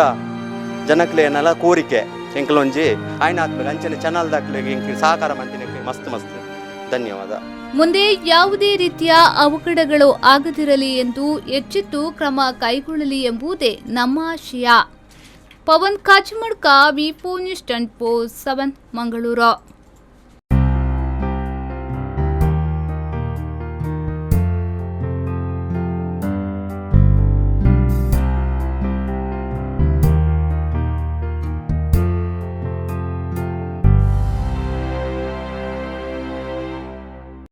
ಜನಕ್ಲೇನೆಲ್ಲ ಕೋರಿಕೆ ಎಂಕ್ಲೊಂಜಿ ಆಯ್ನಾತ್ಬೇಕು ಅಂಚೆನೆ ಚಾನಲ್ ದಾಖಲೆಗೆ ಎಂಕ್ಲಿ ಸಹಕಾರ ಮಂತಿನಕ್ಕೆ ಮಸ್ತ್ ಧನ್ಯವಾದ. ಮುಂದೆ ಯಾವುದೇ ರೀತಿಯ ಅವಘಡಗಳು ಆಗದಿರಲಿ ಎಂದು ಎಚ್ಚೆತ್ತು ಕ್ರಮ ಕೈಗೊಳ್ಳಲಿ ಎಂಬುದೇ ನಮ್ಮ ಆಶಯ. ಪವನ್ ಕಾಚಿಮಡ್ಕ ವಿ4 ನ್ಯೂಸ್ 24/7 ಮಂಗಳೂರು.